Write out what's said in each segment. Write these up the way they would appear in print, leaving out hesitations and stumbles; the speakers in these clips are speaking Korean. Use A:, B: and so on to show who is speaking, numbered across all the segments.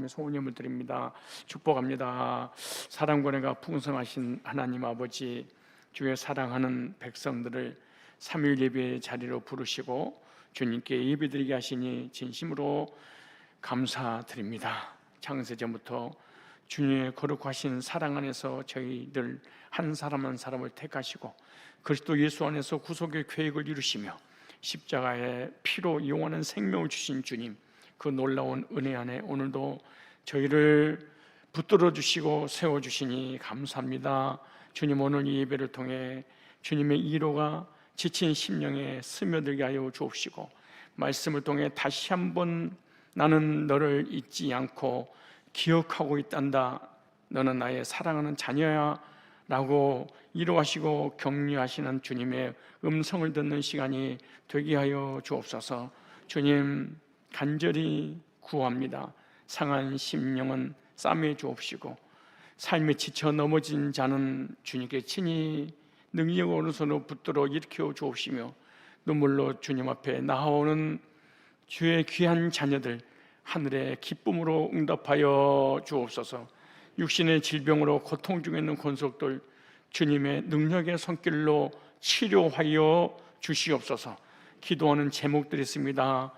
A: 기도하며 소원을 드립니다. 축복합니다. 사랑과 은혜가 풍성하신 하나님 아버지, 주의 사랑하는 백성들을 3일 예배의 자리로 부르시고 주님께 예배드리게 하시니 진심으로 감사드립니다. 창세전부터 주님의 거룩하신 사랑 안에서 저희들 한 사람 한 사람을 택하시고 그리스도 예수 안에서 구속의 계획을 이루시며 십자가의 피로 이용하는 생명을 주신 주님, 그 놀라운 은혜 안에 오늘도 저희를 붙들어 주시고 세워 주시니 감사합니다. 주님, 오늘 이 예배를 통해 주님의 이로가 지친 심령에 스며들게 하여 주옵시고 말씀을 통해 다시 한번 나는 너를 잊지 않고 기억하고 있단다, 너는 나의 사랑하는 자녀야 라고 위로하시고 격려하시는 주님의 음성을 듣는 시간이 되게 하여 주옵소서. 주님, 간절히 구합니다. 상한 심령은 싸매 주옵시고 삶에 지쳐 넘어진 자는 주님께 친히 능력 오른손으로 붙들어 일으켜 주옵시며 눈물로 주님 앞에 나아오는 주의 귀한 자녀들 하늘의 기쁨으로 응답하여 주옵소서. 육신의 질병으로 고통 중에 있는 권속들 주님의 능력의 손길로 치료하여 주시옵소서. 기도하는 제목들이 있습니다.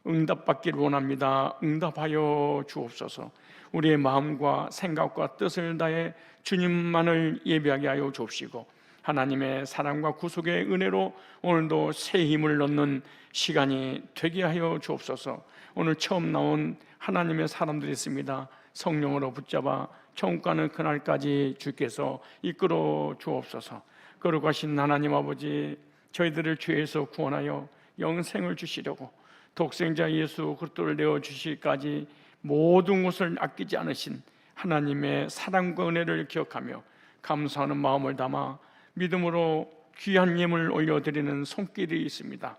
A: 응답받기를 원합니다. 응답하여 주옵소서. 우리의 마음과 생각과 뜻을 다해 주님만을 예배하게 하여 주옵시고 하나님의 사랑과 구속의 은혜로 오늘도 새 힘을 넣는 시간이 되게 하여 주옵소서. 오늘 처음 나온 하나님의 사람들이 있습니다. 성령으로 붙잡아 천국 가는 그날까지 주께서 이끌어 주옵소서. 거룩하신 하나님 아버지, 저희들을 죄에서 구원하여 영생을 주시려고 독생자 예수 그리스도를 내어주시기까지 모든 것을 아끼지 않으신 하나님의 사랑과 은혜를 기억하며 감사하는 마음을 담아 믿음으로 귀한 예물을 올려드리는 손길이 있습니다.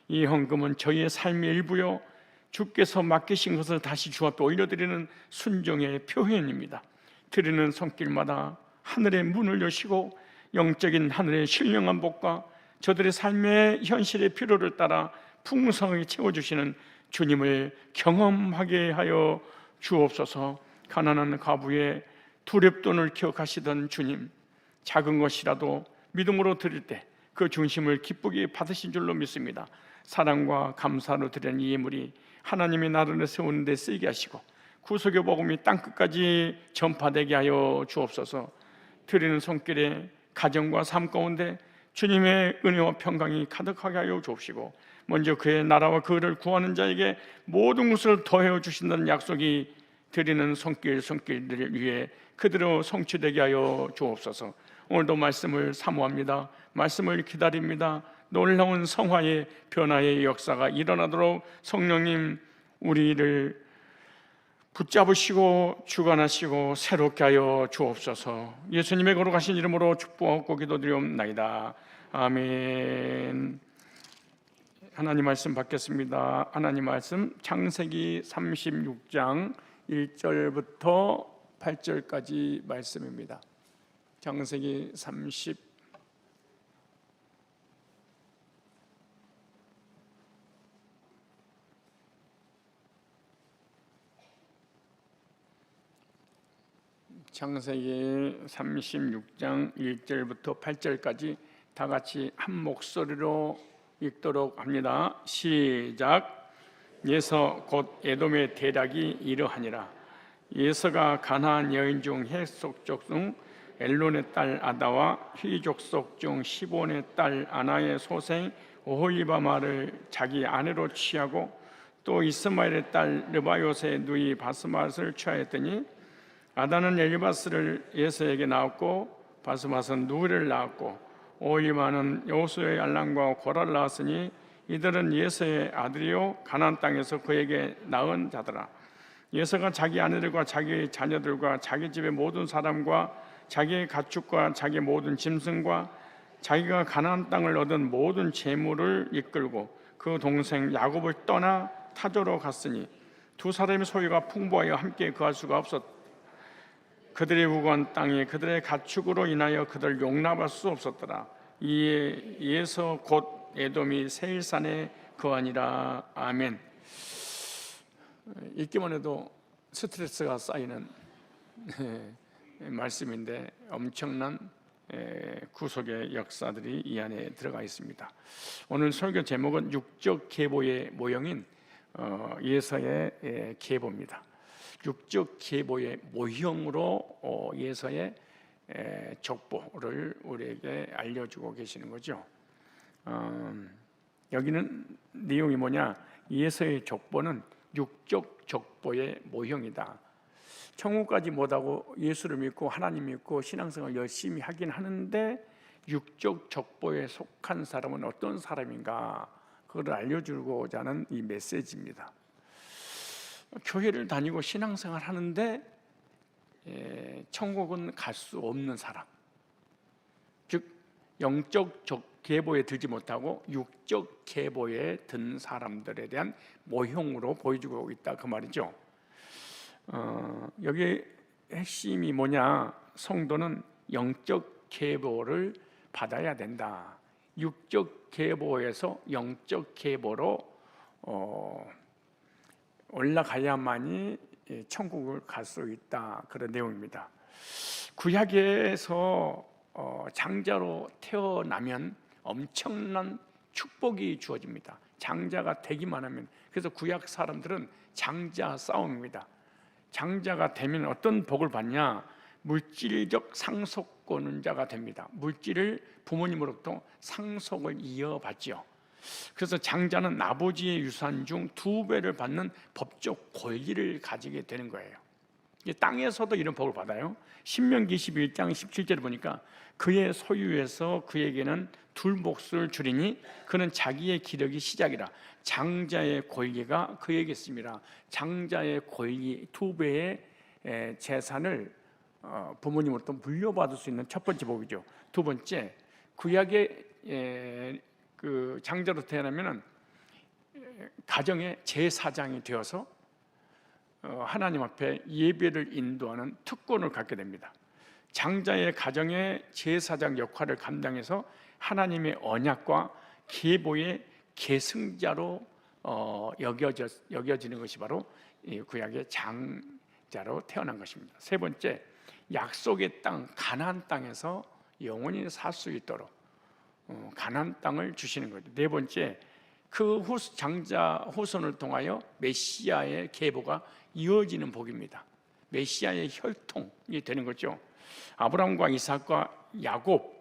A: 이 헌금은 저희의 삶의 일부요, 주께서 맡기신 것을 다시 주 앞에 올려드리는 순종의 표현입니다. 드리는 손길마다 하늘의 문을 여시고 영적인 하늘의 신령한 복과 저들의 삶의 현실의 필요를 따라 풍성하게 채워주시는 주님을 경험하게 하여 주옵소서. 가난한 과부의 두렵돈을 기억하시던 주님, 작은 것이라도 믿음으로 드릴 때 그 중심을 기쁘게 받으신 줄로 믿습니다. 사랑과 감사로 드리는 이 예물이 하나님의 나라를 세우는 데 쓰이게 하시고 구속의 복음이 땅끝까지 전파되게 하여 주옵소서. 드리는 손길에 가정과 삶 가운데 주님의 은혜와 평강이 가득하게 하여 주옵시고 먼저 그의 나라와 그를 구하는 자에게 모든 것을 더해 주신다는 약속이 드리는 손길들을 위해 그대로 성취되게 하여 주옵소서. 오늘도 말씀을 사모합니다. 말씀을 기다립니다. 놀라운 성화의 변화의 역사가 일어나도록 성령님 우리를 붙잡으시고 주관하시고 새롭게 하여 주옵소서. 예수님의 거룩하신 이름으로 축복하고 기도드리옵나이다. 아멘. 하나님 말씀 받겠습니다. 하나님 말씀 창세기 36장 1절부터 8절까지 말씀입니다. 창세기 36장 1절부터 8절까지 다 같이 한 목소리로 읽도록 합니다. 시작. 예서 곧 에돔의 대략이 이러하니라. 예서가 가나안 여인 중 헷 족속 중 엘론의 딸 아다와 휘 족속 중 시본의 딸 아나의 소생 오홀리바마를 자기 아내로 취하고 또 이스마엘의 딸 르바요스의 누이 바스맛을 취하였더니 아다는 엘리바스를 예서에게 낳았고 바스맛은 누이를 낳았고 오홀리바는 여호수아의 알람과 고라를 낳았으니 이들은 예서의 아들이요 가나안 땅에서 그에게 낳은 자더라. 예서가 자기 아내들과 자기 자녀들과 자기 집의 모든 사람과 자기의 가축과 자기의 모든 짐승과 자기가 가나안 땅을 얻은 모든 재물을 이끌고 그 동생 야곱을 떠나 타조로 갔으니 두 사람의 소유가 풍부하여 함께 거할 수가 없었다. 그들의 우거한 땅이 그들의 가축으로 인하여 그들을 용납할 수 없었더라. 이에 예서 곧 에돔이 세일산에 거하니라. 아멘. 읽기만 해도 스트레스가 쌓이는 말씀인데 엄청난 구속의 역사들이 이 안에 들어가 있습니다. 오늘 설교 제목은 육적 계보의 모형인 예서의 계보입니다. 육적 계보의 모형으로 예서의 족보를 우리에게 알려주고 계시는 거죠. 여기는 내용이 뭐냐? 예서의 족보는 육적 족보의 모형이다. 천국까지 못하고 예수를 믿고 하나님 믿고 신앙생활 열심히 하긴 하는데 육적 족보에 속한 사람은 어떤 사람인가, 그걸 알려주고자 하는 이 메시지입니다. 교회를 다니고 신앙생활 하는데 천국은 갈 수 없는 사람, 즉 영적 계보에 들지 못하고 육적 계보에 든 사람들에 대한 모형으로 보여주고 있다, 그 말이죠. 여기 핵심이 뭐냐? 성도는 영적 계보를 받아야 된다. 육적 계보에서 영적 계보로 올라가야만이 천국을 갈 수 있다, 그런 내용입니다. 구약에서 장자로 태어나면 엄청난 축복이 주어집니다. 장자가 되기만 하면. 그래서 구약 사람들은 장자 싸움입니다. 장자가 되면 어떤 복을 받냐? 물질적 상속권자가 됩니다. 물질을 부모님으로부터 상속을 이어받죠. 그래서 장자는 아버지의 유산 중 2배를 받는 법적 권리를 가지게 되는 거예요. 땅에서도 이런 복을 받아요. 신명기 21장 17절을 보니까 그의 소유에서 그에게는 2 몫을 주리니 그는 자기의 기력이 시작이라. 장자의 권리가 그에게 있습니다. 장자의 권리 2배의 재산을 부모님으로부터 물려받을 수 있는 첫 번째 복이죠. 두 번째, 구약의 그 장자로 태어나면은 가정의 제사장이 되어서 하나님 앞에 예배를 인도하는 특권을 갖게 됩니다. 장자의 가정의 제사장 역할을 감당해서 하나님의 언약과 계보의 계승자로 여겨지는 것이 바로 구약의 장자로 태어난 것입니다. 세 번째, 약속의 땅 가나안 땅에서 영원히 살 수 있도록 가나안 땅을 주시는 거죠. 네 번째, 그 장자 후손을 통하여 메시아의 계보가 이어지는 복입니다. 메시아의 혈통이 되는 거죠. 아브라함과 이삭과 야곱,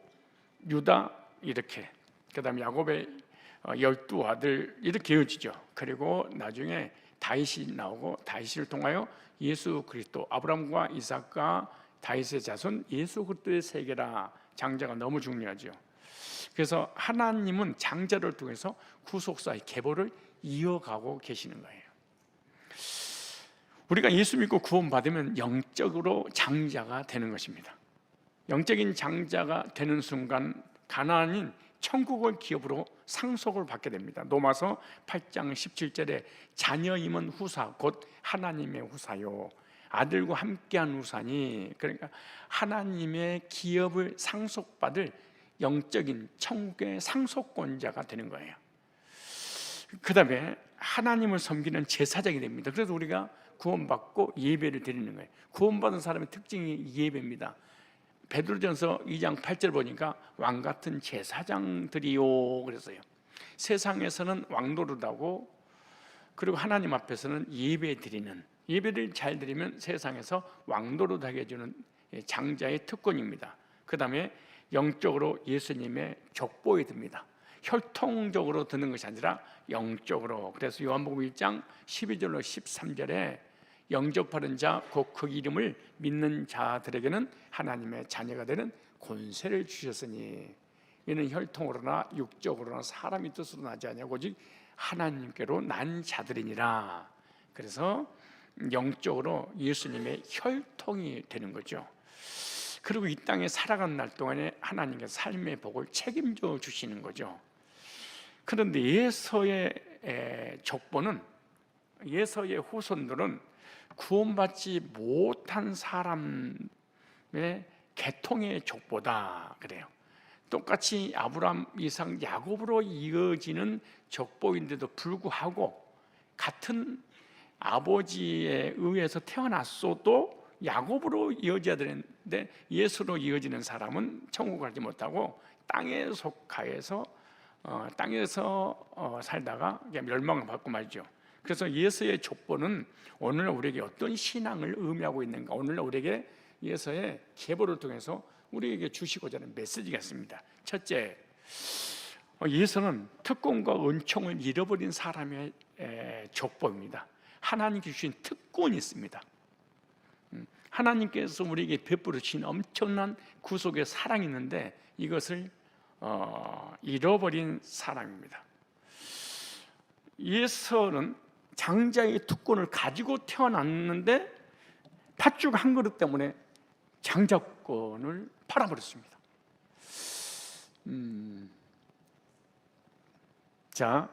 A: 유다, 이렇게, 그 다음에 야곱의 12아들 이렇게 이어지죠. 그리고 나중에 다윗이 나오고 다윗을 통하여 예수 그리스도, 아브라함과 이삭과 다윗의 자손 예수 그리스도의 세계라. 장자가 너무 중요하죠. 그래서 하나님은 장자를 통해서 구속사의 계보를 이어가고 계시는 거예요. 우리가 예수 믿고 구원받으면 영적으로 장자가 되는 것입니다. 영적인 장자가 되는 순간 가나안인 천국을 기업으로 상속을 받게 됩니다. 로마서 8장 17절에 자녀임은 후사 곧 하나님의 후사요 아들과 함께한 후사니, 그러니까 하나님의 기업을 상속받을 영적인 천국의 상속권자가 되는 거예요. 그 다음에 하나님을 섬기는 제사장이 됩니다. 그래서 우리가 구원받고 예배를 드리는 거예요. 구원받은 사람의 특징이 예배입니다. 베드로전서 2장 8절 보니까 왕같은 제사장들이요 그랬어요. 세상에서는 왕노릇하고 그리고 하나님 앞에서는 예배 드리는, 예배를 잘 드리면 세상에서 왕노릇하게 해주는 장자의 특권입니다. 그 다음에 영적으로 예수님의 족보에 듭니다. 혈통적으로 드는 것이 아니라 영적으로. 그래서 요한복음 1장 12절로 13절에 영접하는 자 곧 그 이름을 믿는 자들에게는 하나님의 자녀가 되는 권세를 주셨으니 이는 혈통으로나 육적으로나 사람의 뜻으로 나지 아니하고 오직 하나님께로 난 자들이니라. 그래서 영적으로 예수님의 혈통이 되는 거죠. 그리고 이 땅에 살아가는 날 동안에 하나님께서 삶의 복을 책임져 주시는 거죠. 그런데 예서의 족보는, 예서의 후손들은 구원받지 못한 사람의 계통의 족보다 그래요. 똑같이 아브라함, 이삭, 야곱으로 이어지는 족보인데도 불구하고 같은 아버지에 의해서 태어났어도 야곱으로 이어져야 되는데 예수로 이어지는 사람은 천국 가지 못하고 땅에 속하여서 땅에서 살다가 멸망을 받고 말죠. 그래서 예수의 족보는 오늘날 우리에게 어떤 신앙을 의미하고 있는가, 오늘날 우리에게 예수의 계보를 통해서 우리에게 주시고자 하는 메시지가 있습니다. 첫째, 예수는 특권과 은총을 잃어버린 사람의 족보입니다. 하나님께 주신 특권이 있습니다. 하나님께서 우리에게 베풀어 주신 엄청난 구속의 사랑이 있는데 이것을 잃어버린 사람입니다. 예수는 장자의 특권을 가지고 태어났는데 팥죽 한 그릇 때문에 장자권을 팔아버렸습니다. 자,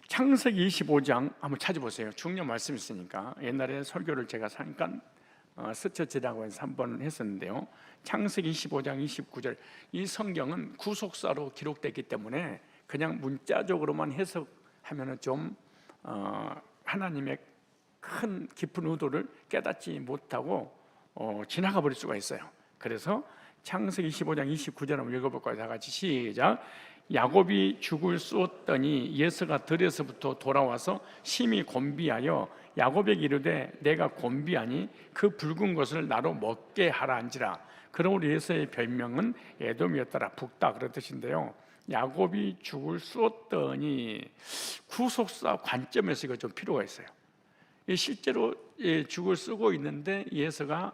A: 창세기 25장 한번 찾아보세요. 중요한 말씀이 있으니까. 옛날에 설교를 제가 잠깐 스쳐 지나가면서 한번 했었는데요. 창세기 25장 29절, 이 성경은 구속사로 기록됐기 때문에 그냥 문자적으로만 해석하면 좀 하나님의 큰 깊은 의도를 깨닫지 못하고 지나가 버릴 수가 있어요. 그래서 창세기 25장 29절 한번 읽어볼까요? 다 같이 시작. 야곱이 죽을 쏘았더니 예수가 들에서부터 돌아와서 심히 곤비하여 야곱에게 이르되 내가 곤비하니 그 붉은 것을 나로 먹게 하라 한지라. 그러므로 예수의 별명은 에돔이었더라. 붓다 그런 뜻인데요. 야곱이 죽을 쏘았더니 구속사 관점에서 이거 좀 필요가 있어요. 실제로 죽을 쓰고 있는데 예수가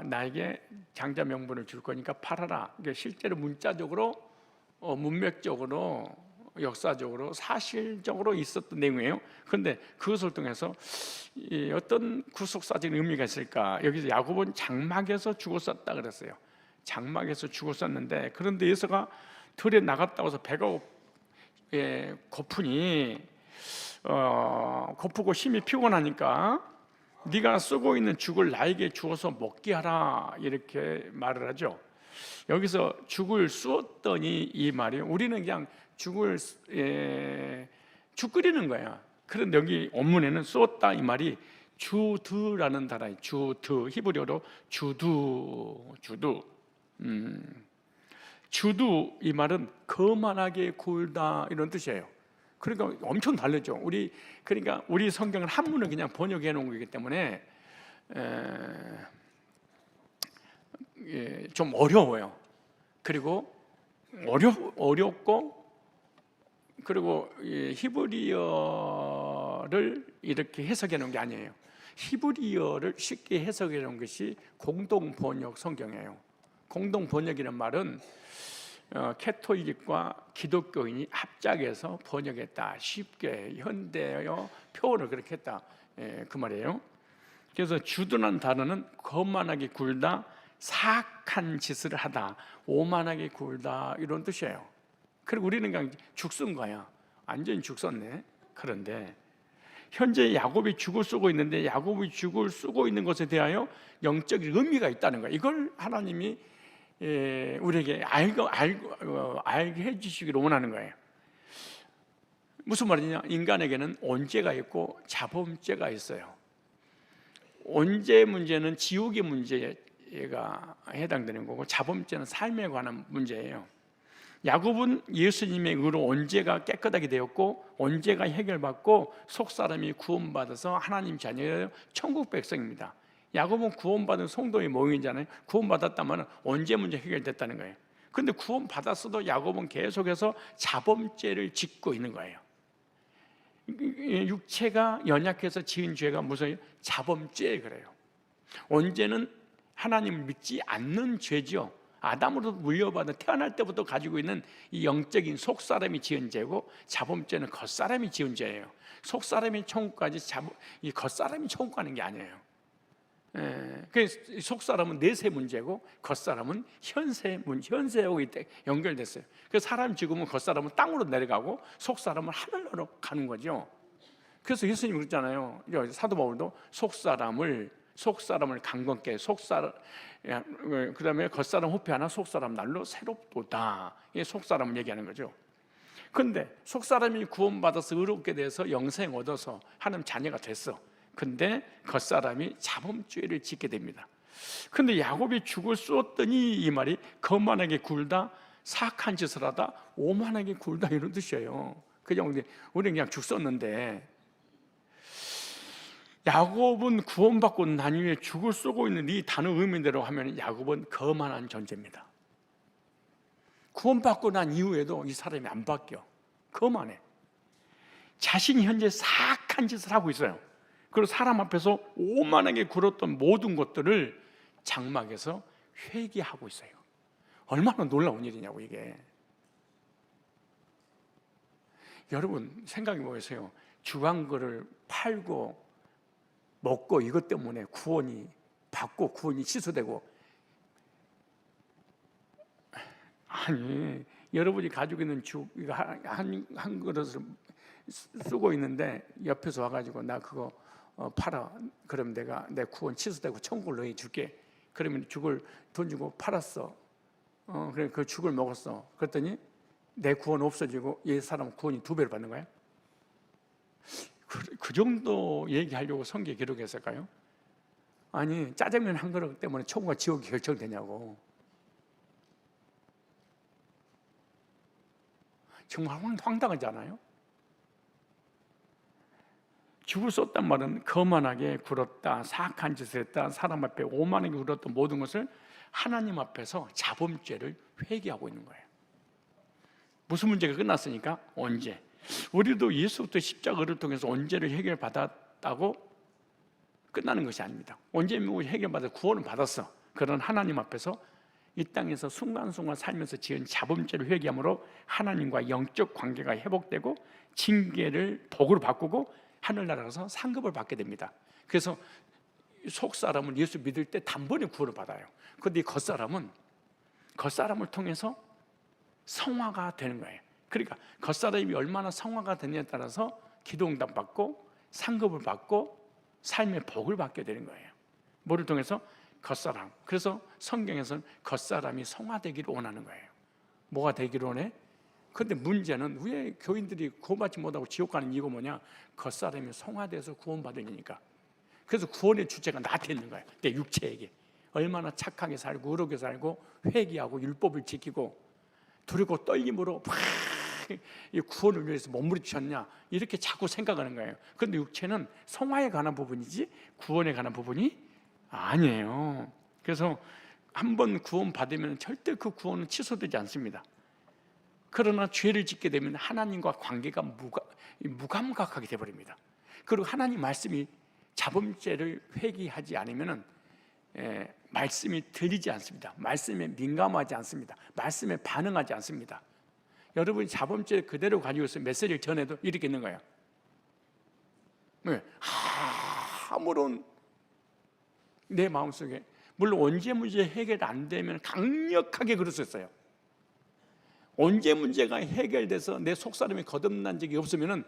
A: 나에게 장자 명분을 줄 거니까 팔아라. 실제로 문자적으로 문맥적으로 역사적으로 사실적으로 있었던 내용이에요. 그런데 그것을 통해서 어떤 구속사적인 의미가 있을까? 여기서 야곱은 장막에서 죽었었다 그랬어요. 장막에서 죽었었는데 그런데 예수가 들에 나갔다 와서 배가 고프니 고프고 심히 피곤하니까 네가 쓰고 있는 죽을 나에게 주어서 먹게 하라 이렇게 말을 하죠. 여기서 죽을 쏘았더니 이 말이 우리는 그냥 죽 끓이는 거야. 그런데 여기 원문에는 쏘았다 이 말이 주드라는 단어예요. 주드, 히브리어로 주두 이 말은 거만하게 굴다 이런 뜻이에요. 그러니까 엄청 다르죠. 그러니까 우리 성경은 한문을 그냥 번역해 놓은 거기 때문에 좀 어려워요. 그리고 어렵고 그리고 히브리어를 이렇게 해석해 놓은 게 아니에요. 히브리어를 쉽게 해석해 놓은 것이 공동 번역 성경이에요. 공동 번역이라는 말은 캐톨릭과 기독교인이 합작해서 번역했다. 쉽게 현대어 표현을 그렇게 했다. 그 말이에요. 그래서 주둔한 단어는 거만하게 굴다, 사악한 짓을 하다, 오만하게 굴다 이런 뜻이에요. 그리고 우리는 그냥 죽 쓴 거야. 완전히 죽 썼네. 그런데 현재 야곱이 죽을 쓰고 있는데 야곱이 죽을 쓰고 있는 것에 대하여 영적인 의미가 있다는 거야. 이걸 하나님이 우리에게 알게 해주시기를 원하는 거예요. 무슨 말이냐? 인간에게는 언제가 있고 자범죄가 있어요. 언제 문제는 지옥의 문제가 해당되는 거고 자범죄는 삶에 관한 문제예요. 야곱은 예수님의 의로 언제가 깨끗하게 되었고 언제가 해결받고 속사람이 구원받아서 하나님 자녀예요. 천국 백성입니다. 야곱은 구원받은 성도의 모임이잖아요. 구원받았다면 언제 문제 해결됐다는 거예요. 그런데 구원받았어도 야곱은 계속해서 자범죄를 짓고 있는 거예요. 육체가 연약해서 지은 죄가 무슨 자범죄 그래요. 언제는 하나님을 믿지 않는 죄죠. 아담으로 물려받은 태어날 때부터 가지고 있는 이 영적인 속사람이 지은 죄고 자범죄는 겉사람이 지은 죄예요. 속사람이 천국까지 이 겉사람이 천국 가는 게 아니에요. 속사람은 내세 문제고 겉사람은 현세하고 연결됐어요. 그래서 사람 죽으면 겉사람은 땅으로 내려가고 속사람은 하늘로 가는 거죠. 그래서 예수님이 그랬잖아요. 사도 바울도 속사람을 강건케 그 다음에 겉사람 호피 하나 속사람 날로 새롭도다. 이게 속사람을 얘기하는 거죠. 근데 속사람이 구원받아서 의롭게 돼서 영생 얻어서 하나님 자녀가 됐어. 근데 겉사람이 자범죄를 짓게 됩니다. 근데 야곱이 죽을 쏘았더니 이 말이 거만하게 굴다, 사악한 짓을 하다, 오만하게 굴다 이런 뜻이에요. 그냥 우리는 그냥 죽 쏘는데, 야곱은 구원받고 난 이후에 죽을 쏘고 있는 이 단어 의미대로 하면 야곱은 거만한 존재입니다. 구원받고 난 이후에도 이 사람이 안 바뀌어. 거만해. 자신이 현재 사악한 짓을 하고 있어요. 그리고 사람 앞에서 오만하게 굴었던 모든 것들을 장막에서 회개하고 있어요. 얼마나 놀라운 일이냐고 이게. 여러분 생각해 보세요. 주간 거를 팔고 먹고 이것 때문에 구원이 받고 구원이 취소되고, 아니 여러분이 가지고 있는 죽 이거 한 그릇을 쓰고 있는데 옆에서 와가지고 나 그거 팔아. 그럼 내가 내 구원 취소되고 천국을 너희 줄게. 그러면 죽을 돈 주고 팔았어. 그래 그 죽을 먹었어. 그랬더니 내 구원 없어지고 이 사람 구원이 2배로 받는 거야? 그 정도 얘기하려고 성경에 기록했을까요? 아니 짜장면 한 그릇 때문에 천국과 지옥이 결정되냐고. 정말 황당하지 않아요? 죽을 쏟단 말은 거만하게 굴었다, 사악한 짓을 했다, 사람 앞에 오만하게 굴었던 모든 것을 하나님 앞에서 자범죄를 회개하고 있는 거예요. 무슨 문제가 끝났으니까? 언제? 우리도 예수부터 십자가를 통해서 언제를 해결받았다고 끝나는 것이 아닙니다. 언제 해결받아 구원을 받았어. 그런 하나님 앞에서 이 땅에서 순간순간 살면서 지은 자범죄를 회개함으로 하나님과 영적 관계가 회복되고 징계를 복으로 바꾸고 하늘나라 가서 상급을 받게 됩니다. 그래서 속사람은 예수 믿을 때 단번에 구원을 받아요. 그런데 이 겉사람을 통해서 성화가 되는 거예요. 그러니까 겉사람이 얼마나 성화가 되느냐에 따라서 기도응답 받고 상급을 받고 삶의 복을 받게 되는 거예요. 뭐를 통해서? 겉사람. 그래서 성경에서는 겉사람이 성화되기를 원하는 거예요. 뭐가 되기를 원해? 그런데 문제는 왜 교인들이 구원받지 못하고 지옥 가는 이유가 뭐냐? 겉사람이 성화돼서 구원받으니까. 그래서 구원의 주체가 나한테 있는 거예요. 내 육체에게. 얼마나 착하게 살고 의롭게 살고 회개하고 율법을 지키고 두렵고 떨림으로 막 이 구원을 위해서 몸부림쳤냐 이렇게 자꾸 생각하는 거예요. 그런데 육체는 성화에 관한 부분이지 구원에 관한 부분이 아니에요. 그래서 한번 구원받으면 절대 그 구원은 취소되지 않습니다. 그러나 죄를 짓게 되면 하나님과 관계가 무감각하게 되어버립니다. 그리고 하나님 말씀이 자범죄를 회개하지 않으면 말씀이 들리지 않습니다. 말씀에 민감하지 않습니다. 말씀에 반응하지 않습니다. 여러분이 자범죄를 그대로 가지고 있어서 메시지를 전해도 이렇게 있는 거예요. 아무런 내 마음속에, 물론 원죄 문제 해결 안 되면 강력하게 그럴 수 있어요. 원죄 문제가 해결돼서 내 속사람이 거듭난 적이 없으면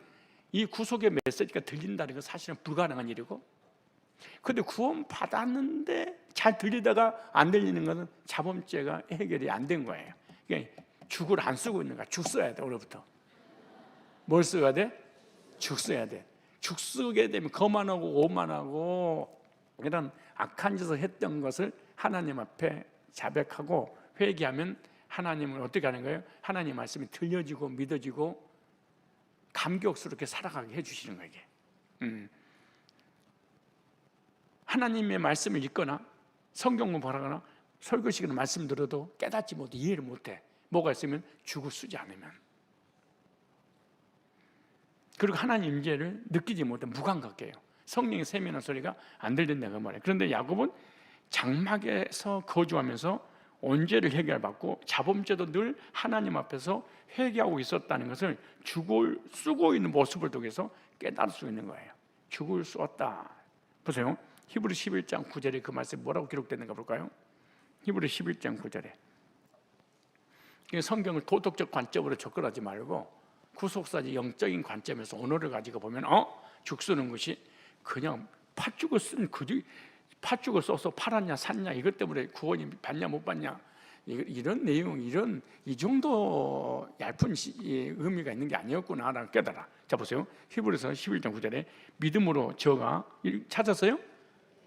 A: 이 구속의 메시지가 들린다는 건 사실은 불가능한 일이고, 근데 구원 받았는데 잘 들리다가 안 들리는 것은 자범죄가 해결이 안 된 거예요. 그러니까 죽을 안 쓰고 있는 거야. 죽 써야 돼. 오늘부터 뭘 써야 돼? 죽 써야 돼. 죽 쓰게 되면 거만하고 오만하고 이런 악한 짓을 했던 것을 하나님 앞에 자백하고 회개하면 하나님은 어떻게 하는 거예요? 하나님 말씀이 들려지고 믿어지고 감격스럽게 살아가게 해주시는 거예요. 하나님의 말씀을 읽거나 성경 공부하거나 설교 시간에 말씀 들어도 깨닫지 못해, 이해를 못해. 뭐가 있으면 죽을 쓰지 않으면. 그리고 하나님 임재를 느끼지 못해 무감각해요. 성령의 세미한 소리가 안 들린다고 말해요. 그런데 야곱은 장막에서 거주하면서 언제를 해결받고 자범죄도 늘 하나님 앞에서 회개하고 있었다는 것을 죽을 쓰고 있는 모습을 통해서 깨달을 수 있는 거예요. 죽을 쏘았다. 보세요. 히브리 11장 9절에 그 말씀이 뭐라고 기록되는가 볼까요? 히브리 11장 9절에 성경을 도덕적 관점으로 접근하지 말고 구속사지 영적인 관점에서 언어를 가지고 보면 죽 쓰는 것이 그냥 팥죽을 써서 팔았냐 샀냐 이것 때문에 구원이 받냐 못 받냐 이런 내용, 이 정도 얇은 의미가 있는 게 아니었구나라는 깨달아. 자 보세요. 히브리서 11장 9절에 믿음으로 저가 찾았어요?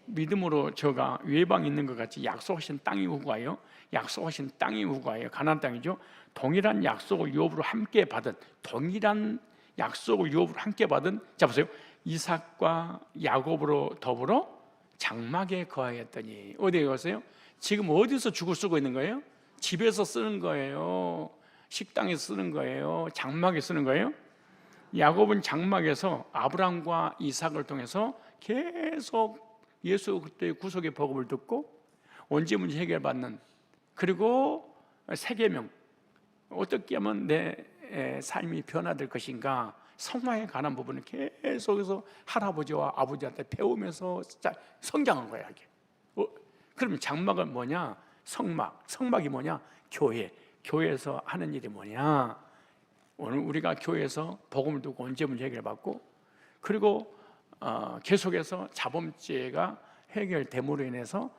A: 믿음으로 저가 외방에 있는 것 같이 약속하신 땅이 우구하여, 약속하신 땅이 우구하여 가나안 땅이죠. 동일한 약속을 유업으로 함께 받은, 동일한 약속을 유업으로 함께 받은, 자 보세요. 이삭과 야곱으로 더불어 장막에 거하였더니. 어디에 가세요? 지금 어디서 죽을 쓰고 있는 거예요? 집에서 쓰는 거예요. 식당에서 쓰는 거예요. 장막에 쓰는 거예요. 야곱은 장막에서 아브라함과 이삭을 통해서 계속 예수 그리스도의 구속의 복음을 듣고 원죄 문제 해결받는, 그리고 세계명, 어떻게 하면 내 삶이 변화될 것인가, 성화에 관한 부분을 계속해서 할아버지와 아버지한테 배우면서 성장한 거야 이게. 그러면 장막은 뭐냐? 성막이 뭐냐? 교회에서 하는 일이 뭐냐? 오늘 우리가 교회에서 복음을 듣고 원죄 문제 해결받고, 그리고 계속해서 자범죄가 해결됨으로 인해서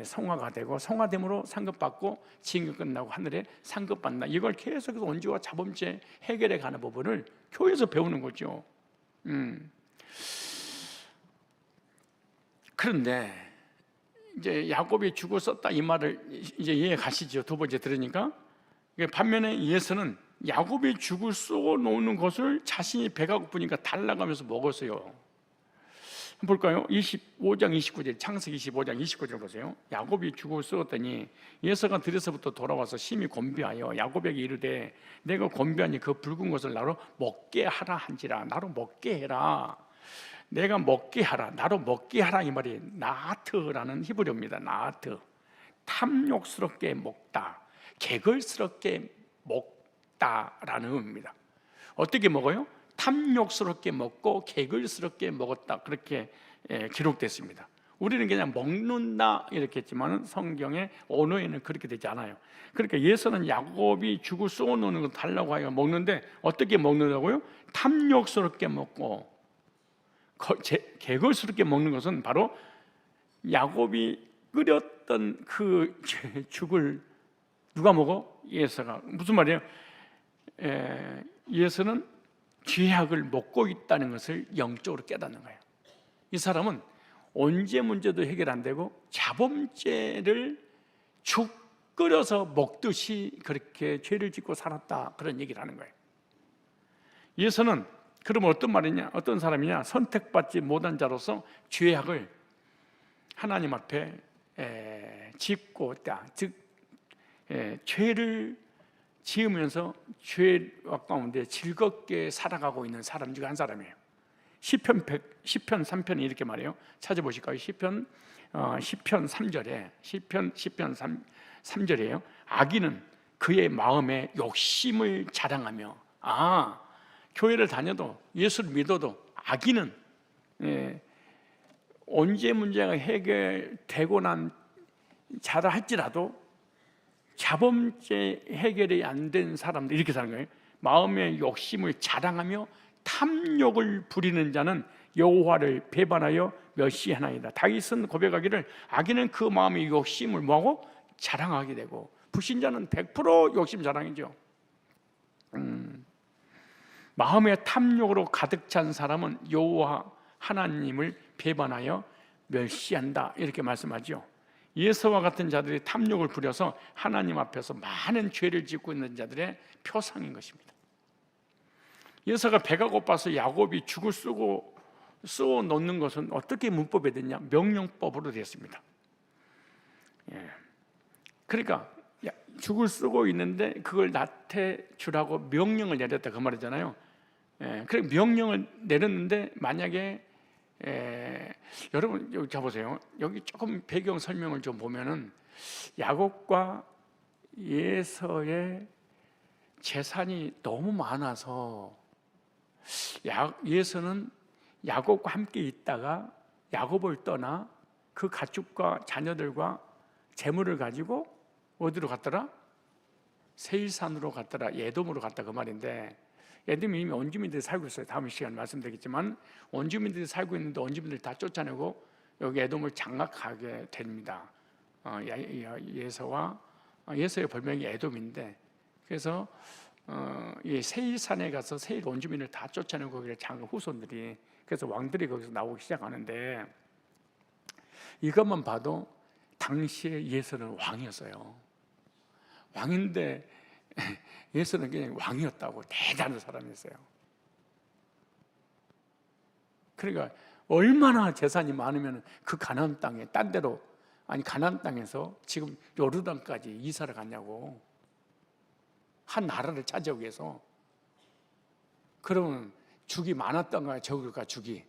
A: 성화가 되고, 성화됨으로 상급받고, 징계 끝나고 하늘에 상급받는다. 이걸 계속해서 원죄와 자범죄 해결에 관한 부분을 교회에서 배우는 거죠. 그런데 이제 야곱이 죽어 썼다 이 말을 이제 이해 가시죠. 두 번째 들으니까. 반면에 예수는 야곱이 죽을 쏘고 놓는 것을 자신이 배가 고프니까 달라가면서 먹었어요. 볼까요? 25장 29절, 창세기 25장 29절 보세요. 야곱이 죽을 쏘았더니 예서가 들에서부터 돌아와서 심히 곤비하여 야곱에게 이르되 내가 곤비하니 그 붉은 것을 나로 먹게 하라 한지라. 나로 먹게 해라. 내가 먹게 하라. 나로 먹게 하라. 이 말이 나하트라는 히브리어입니다. 나하트. 탐욕스럽게 먹다, 개걸스럽게 먹다라는 의미입니다. 어떻게 먹어요? 탐욕스럽게 먹고 개걸스럽게 먹었다, 그렇게 기록됐습니다. 우리는 그냥 먹는다 이렇게 했지만 성경의 언어에는 그렇게 되지 않아요. 그러니까 예서는 야곱이 죽을 쏘아놓는 거 달라고 하여 먹는데, 어떻게 먹는다고요? 탐욕스럽게 먹고 개걸스럽게 먹는 것은 바로 야곱이 끓였던 그 죽을 누가 먹어? 예서가. 무슨 말이에요? 예서는 죄악을 먹고 있다는 것을 영적으로 깨닫는 거예요. 이 사람은 언제 문제도 해결 안 되고 자범죄를 죽 끓여서 먹듯이 그렇게 죄를 짓고 살았다, 그런 얘기를 하는 거예요. 예서는 그러면 어떤 말이냐, 어떤 사람이냐? 선택받지 못한 자로서 죄악을 하나님 앞에 짓고 있다. 즉 죄를 지으면서 죄 가운데 즐겁게 살아가고 있는 사람 중 한 사람이에요. 시편 3편이 이렇게 말해요. 찾아보실까요? 시편 3절에 시편 3절이에요. 악인은 그의 마음에 욕심을 자랑하며. 교회를 다녀도 예수를 믿어도 악인은 언제 문제가 해결되고 난 자라 할지라도 자범죄 해결이 안 된 사람들 이렇게 사는 거예요. 마음의 욕심을 자랑하며 탐욕을 부리는 자는 여호와를 배반하여 멸시하나이다. 다윗은 고백하기를 악인은 그 마음의 욕심을 뭐하고? 자랑하게 되고, 불신자는 100% 욕심 자랑이죠. 마음의 탐욕으로 가득 찬 사람은 여호와 하나님을 배반하여 멸시한다, 이렇게 말씀하죠. 예서와 같은 자들이 탐욕을 부려서 하나님 앞에서 많은 죄를 짓고 있는 자들의 표상인 것입니다. 예서가 배가 고파서 야곱이 죽을 쏘아 놓는 것은 어떻게 문법에 됐냐? 명령법으로 됐습니다. 그러니까 죽을 쓰고 있는데 그걸 나태 주라고 명령을 내렸다, 그 말이잖아요. 그래 명령을 내렸는데 만약에 여러분 여기 잡으세요. 여기 조금 배경 설명을 좀 보면은 야곱과 예서의 재산이 너무 많아서 예서는 야곱과 함께 있다가 야곱을 떠나 그 가축과 자녀들과 재물을 가지고 어디로 갔더라? 세일산으로 갔더라, 에돔으로 갔다, 그 말인데, 에돔이 이미 원주민들이 살고 있어요. 다음 시간에 말씀드리겠지만 원주민들이 살고 있는데 원주민들이 다 쫓아내고 여기 에돔을 장악하게 됩니다. 예서와 예서의 별명이 에돔인데, 그래서 이 세일산에 가서 세일 원주민을 다 쫓아내고 거기를 장군 후손들이, 그래서 왕들이 거기서 나오기 시작하는데, 이것만 봐도 당시에 예서는 왕이었어요. 왕인데 예서는 그냥 왕이었다고, 대단한 사람이었어요. 그러니까 얼마나 재산이 많으면 그 가나안 땅에, 딴 데로, 아니 가나안 땅에서 지금 요르단까지 이사를 갔냐고, 한 나라를 차지하기 위해서. 그러면 죽이 많았던가 적을까? 죽이,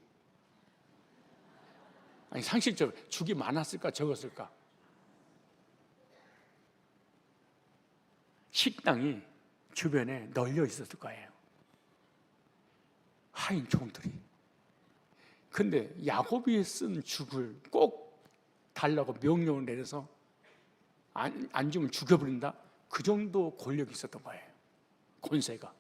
A: 아니 상식적으로 죽이 많았을까 적었을까? 식당이 주변에 널려 있었을 거예요, 하인 종들이. 근데 야곱이 쓴 죽을 꼭 달라고 명령을 내려서 안 주면 죽여버린다, 그 정도 권력이 있었던 거예요, 권세가.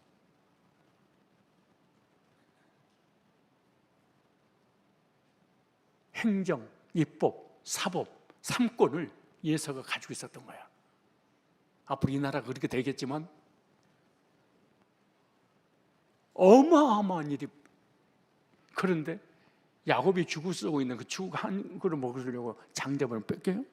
A: 행정, 입법, 사법, 삼권을 예서가 가지고 있었던 거야. 앞으로 이 나라가 그렇게 되겠지만 어마어마한 일이. 그런데 야곱이 죽을 쓰고 있는 그 죽 한 그릇 먹으려고 장자분을 뺏겨요?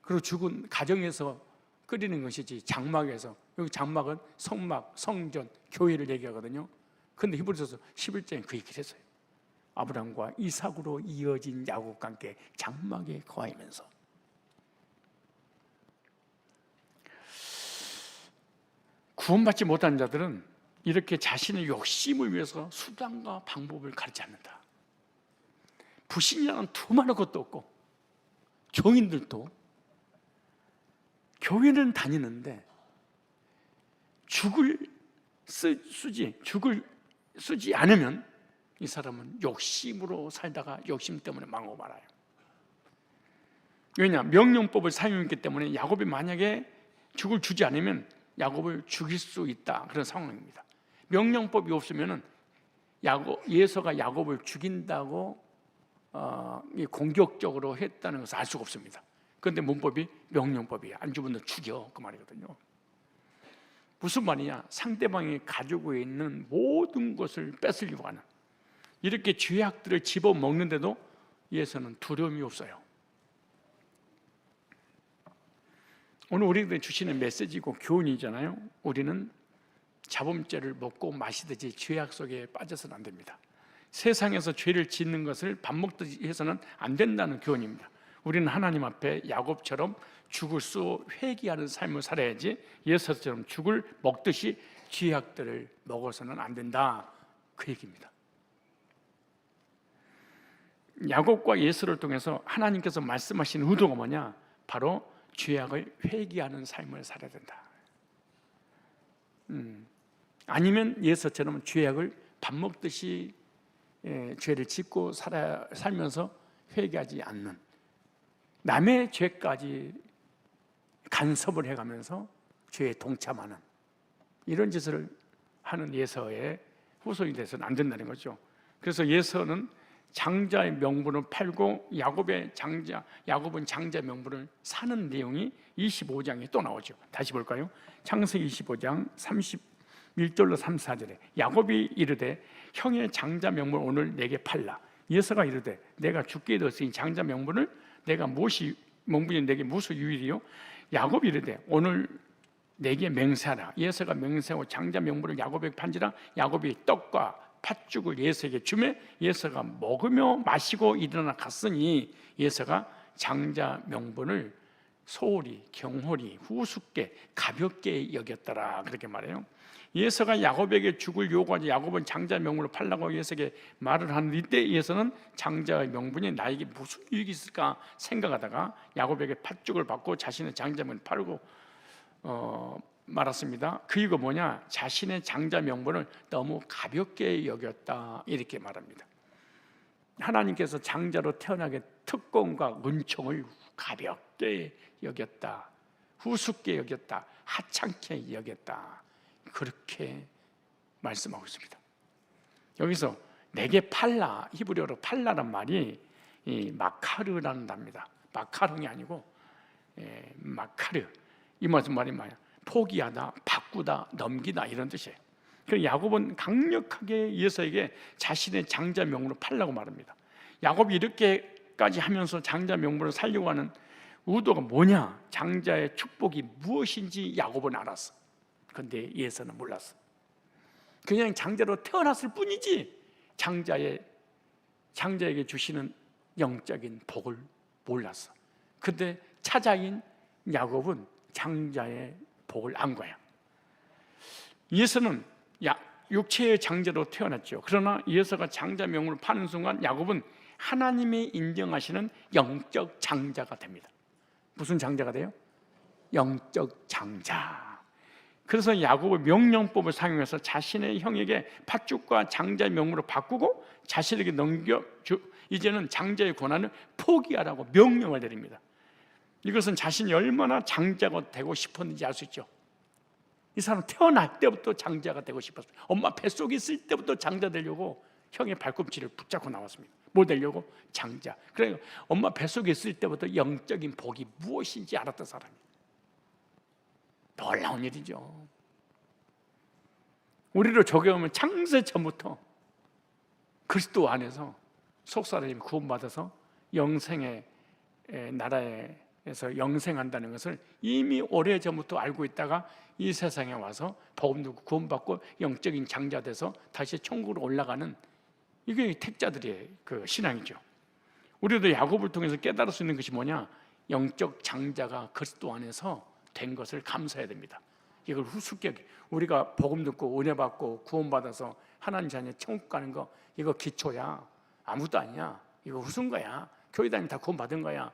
A: 그리고 죽은 가정에서 끓이는 것이지, 장막에서. 여기 장막은 성막, 성전, 교회를 얘기하거든요. 그런데 히브리서서 11장에 그 얘기를 했어요. 아브라함과 이삭으로 이어진 야곱과 함께 장막에 거하면서. 구원받지 못한 자들은 이렇게 자신의 욕심을 위해서 수단과 방법을 가리지 않는다. 불신자는 두말할 것도 없고, 종인들도 교회는 다니는데 죽을 쓰지 않으면 이 사람은 욕심으로 살다가 욕심 때문에 망하고 말아요. 왜냐? 명령법을 사용했기 때문에 야곱이 만약에 죽을 주지 않으면 야곱을 죽일 수 있다, 그런 상황입니다. 명령법이 없으면 예서가 야곱을 죽인다고 공격적으로 했다는 것을 알 수가 없습니다. 그런데 문법이 명령법이야. 안 죽으면 너 죽여, 그 말이거든요. 무슨 말이냐? 상대방이 가지고 있는 모든 것을 뺏으려고 하는, 이렇게 죄악들을 집어먹는데도 예서는 두려움이 없어요. 오늘 우리에게 주시는 메시지고 교훈이잖아요. 우리는 자범죄를 먹고 마시듯이 죄악 속에 빠져서는 안 됩니다. 세상에서 죄를 짓는 것을 밥 먹듯이 해서는 안 된다는 교훈입니다. 우리는 하나님 앞에 야곱처럼 죽을 수 회개하는 삶을 살아야지, 예서처럼 죽을 먹듯이 죄악들을 먹어서는 안 된다, 그 얘기입니다. 야곱과 예서를 통해서 하나님께서 말씀하신 의도가 뭐냐? 바로 죄악을 회개하는 삶을 살아야 된다. 아니면 예서처럼 죄악을 밥 먹듯이 죄를 짓고 살면서 회개하지 않는, 남의 죄까지 간섭을 해가면서 죄에 동참하는 이런 짓을 하는 예서의 후손이 돼서는 안 된다는 거죠. 그래서 예서는 장자의 명분을 팔고 야곱은 장자 명분을 사는 내용이 25장에 또 나오죠. 다시 볼까요? 창세기 25장 31절로 34절에 야곱이 이르되 형의 장자 명분을 오늘 내게 팔라. 예서가 이르되 내가 죽게 되었으니 장자 명분을 내가 명분이 내게 무엇이 유일이요? 야곱이 이르되 오늘 내게 맹세하라. 예서가 맹세하고 장자 명분을 야곱에게 판지라. 야곱이 떡과 팥죽을 예서에게 주매 예서가 먹으며 마시고 일어나 갔으니 예서가 장자 명분을 소홀히 경홀히 후숙게 가볍게 여겼더라, 그렇게 말해요. 예서가 야곱에게 죽을 요구하자 야곱은 장자 명분을 팔라고 예서에게 말을 하는 이때 예서는 장자의 명분이 나에게 무슨 유익이 있을까 생각하다가 야곱에게 팥죽을 받고 자신의 장자 명분을 팔고 말았습니다. 그 이유가 뭐냐? 자신의 장자 명분을 너무 가볍게 여겼다, 이렇게 말합니다. 하나님께서 장자로 태어나게 특권과 은총을 가볍게 여겼다, 후숙게 여겼다, 하찮게 여겼다, 그렇게 말씀하고 있습니다. 여기서 내게 팔라, 히브리어로 팔라란 말이 이 마카르라는 단어입니다. 마카롱이 아니고 마카르. 이 무슨 말이 뭐야? 포기하다, 바꾸다, 넘기다 이런 뜻이에요. 그래서 야곱은 강력하게 예서에게 자신의 장자 명분을 팔라고 말합니다. 야곱이 이렇게까지 하면서 장자 명분을 살려고 하는 의도가 뭐냐? 장자의 축복이 무엇인지 야곱은 알았어. 그런데 예서는 몰랐어. 그냥 장자로 태어났을 뿐이지 장자에게 주시는 영적인 복을 몰랐어. 근데 차자인 야곱은 장자의 복을 안 거야. 예서는 육체의 장자로 태어났죠. 그러나 예서가 장자 명분을 파는 순간 야곱은 하나님이 인정하시는 영적 장자가 됩니다. 무슨 장자가 돼요? 영적 장자. 그래서 야곱의 명령법을 사용해서 자신의 형에게 팥죽과 장자의 명물을 바꾸고 자신에게 이제는 장자의 권한을 포기하라고 명령을 내립니다. 이것은 자신이 얼마나 장자가 되고 싶었는지 알 수 있죠. 이 사람은 태어날 때부터 장자가 되고 싶었어요. 엄마 뱃속에 있을 때부터 장자 되려고 형의 발꿈치를 붙잡고 나왔습니다. 뭐 되려고? 장자. 그러니까 엄마 뱃속에 있을 때부터 영적인 복이 무엇인지 알았던 사람이에요. 놀라운 일이죠. 우리로 적용하면 창세 전부터 그리스도 안에서 속사람이 구원받아서 영생의 나라에서 영생한다는 것을 이미 오래전부터 알고 있다가 이 세상에 와서 복음 듣고 구원받고 영적인 장자 돼서 다시 천국으로 올라가는 이게 택자들의 그 신앙이죠. 우리도 야곱을 통해서 깨달을 수 있는 것이 뭐냐? 영적 장자가 그리스도 안에서 된 것을 감사해야 됩니다. 이걸 우습게 우리가 복음 듣고 은혜 받고 구원받아서 하나님 자녀 천국 가는 거 이거 기초야. 아무것도 아니야. 이거 우스운 거야. 교회 다니면 다 구원받은 거야.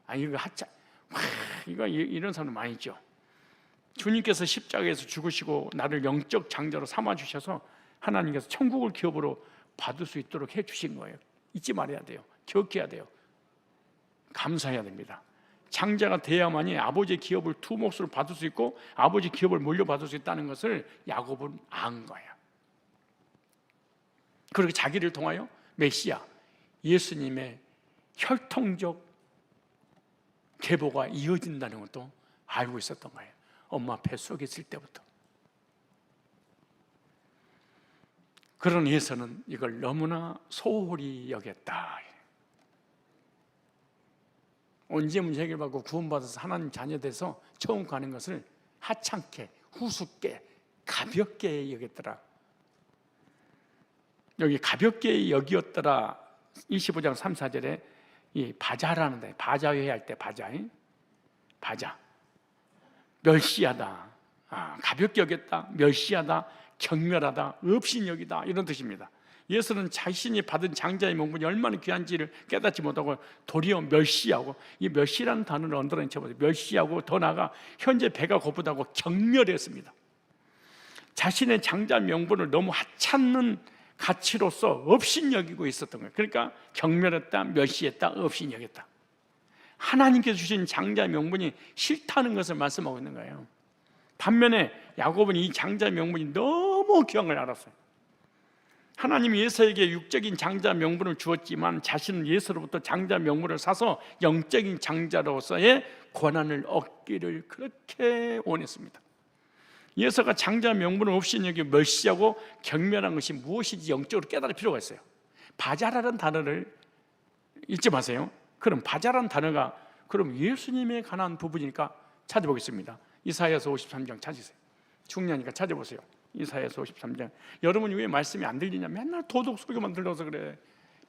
A: 아니 이거 하찮. 이거 이런 사람 많이 있죠. 주님께서 십자가에서 죽으시고 나를 영적 장자로 삼아 주셔서 하나님께서 천국을 기업으로 받을 수 있도록 해 주신 거예요. 잊지 말아야 돼요. 기억해야 돼요. 감사해야 됩니다. 장자가 돼야만이 아버지의 기업을 두 몫으로 받을 수 있고 아버지 기업을 물려받을 수 있다는 것을 야곱은 안 거야. 그리고 자기를 통하여 메시아 예수님의 혈통적 계보가 이어진다는 것도 알고 있었던 거예요. 엄마 뱃속에 있을 때부터. 그런 예서는 이걸 너무나 소홀히 여겼다. 언제 문제 해결받고 구원받아서 하나님 자녀 돼서 천국 가는 것을 하찮게 후sup게 가볍게 여겼더라. 여기 가볍게 여기었더라 25장 3, 4절에 이 바자라는데 바자회 할 때 바자 멸시하다, 가볍게 여겼다, 멸시하다, 경멸하다, 업신여기다 이런 뜻입니다. 예수는 자신이 받은 장자의 명분이 얼마나 귀한지를 깨닫지 못하고 도리어 멸시하고, 이 멸시라는 단어를 언더라인 쳐보세요. 멸시하고 더 나아가 현재 배가 고프다고 경멸했습니다. 자신의 장자 명분을 너무 하찮는 가치로서 업신여기고 있었던 거예요. 그러니까 경멸했다, 멸시했다, 업신여겼다. 하나님께서 주신 장자 명분이 싫다는 것을 말씀하고 있는 거예요. 반면에 야곱은 이 장자 명분이 너무 귀한 걸 알았어요. 하나님이 예서에게 육적인 장자 명분을 주었지만 자신은 예서로부터 장자 명분을 사서 영적인 장자로서의 권한을 얻기를 그렇게 원했습니다. 예서가 장자 명분을 없이 여기 멸시하고 경멸한 것이 무엇인지 영적으로 깨달을 필요가 있어요. 바자라는 단어를 잊지 마세요. 그럼 바자라는 단어가 그럼 예수님에 관한 부분이니까 찾아보겠습니다. 이사야서 53장 찾으세요. 중요하니까 찾아보세요. 이사야서 53장. 여러분이 왜 말씀이 안 들리냐? 맨날 도덕 설교만 들어서 그래.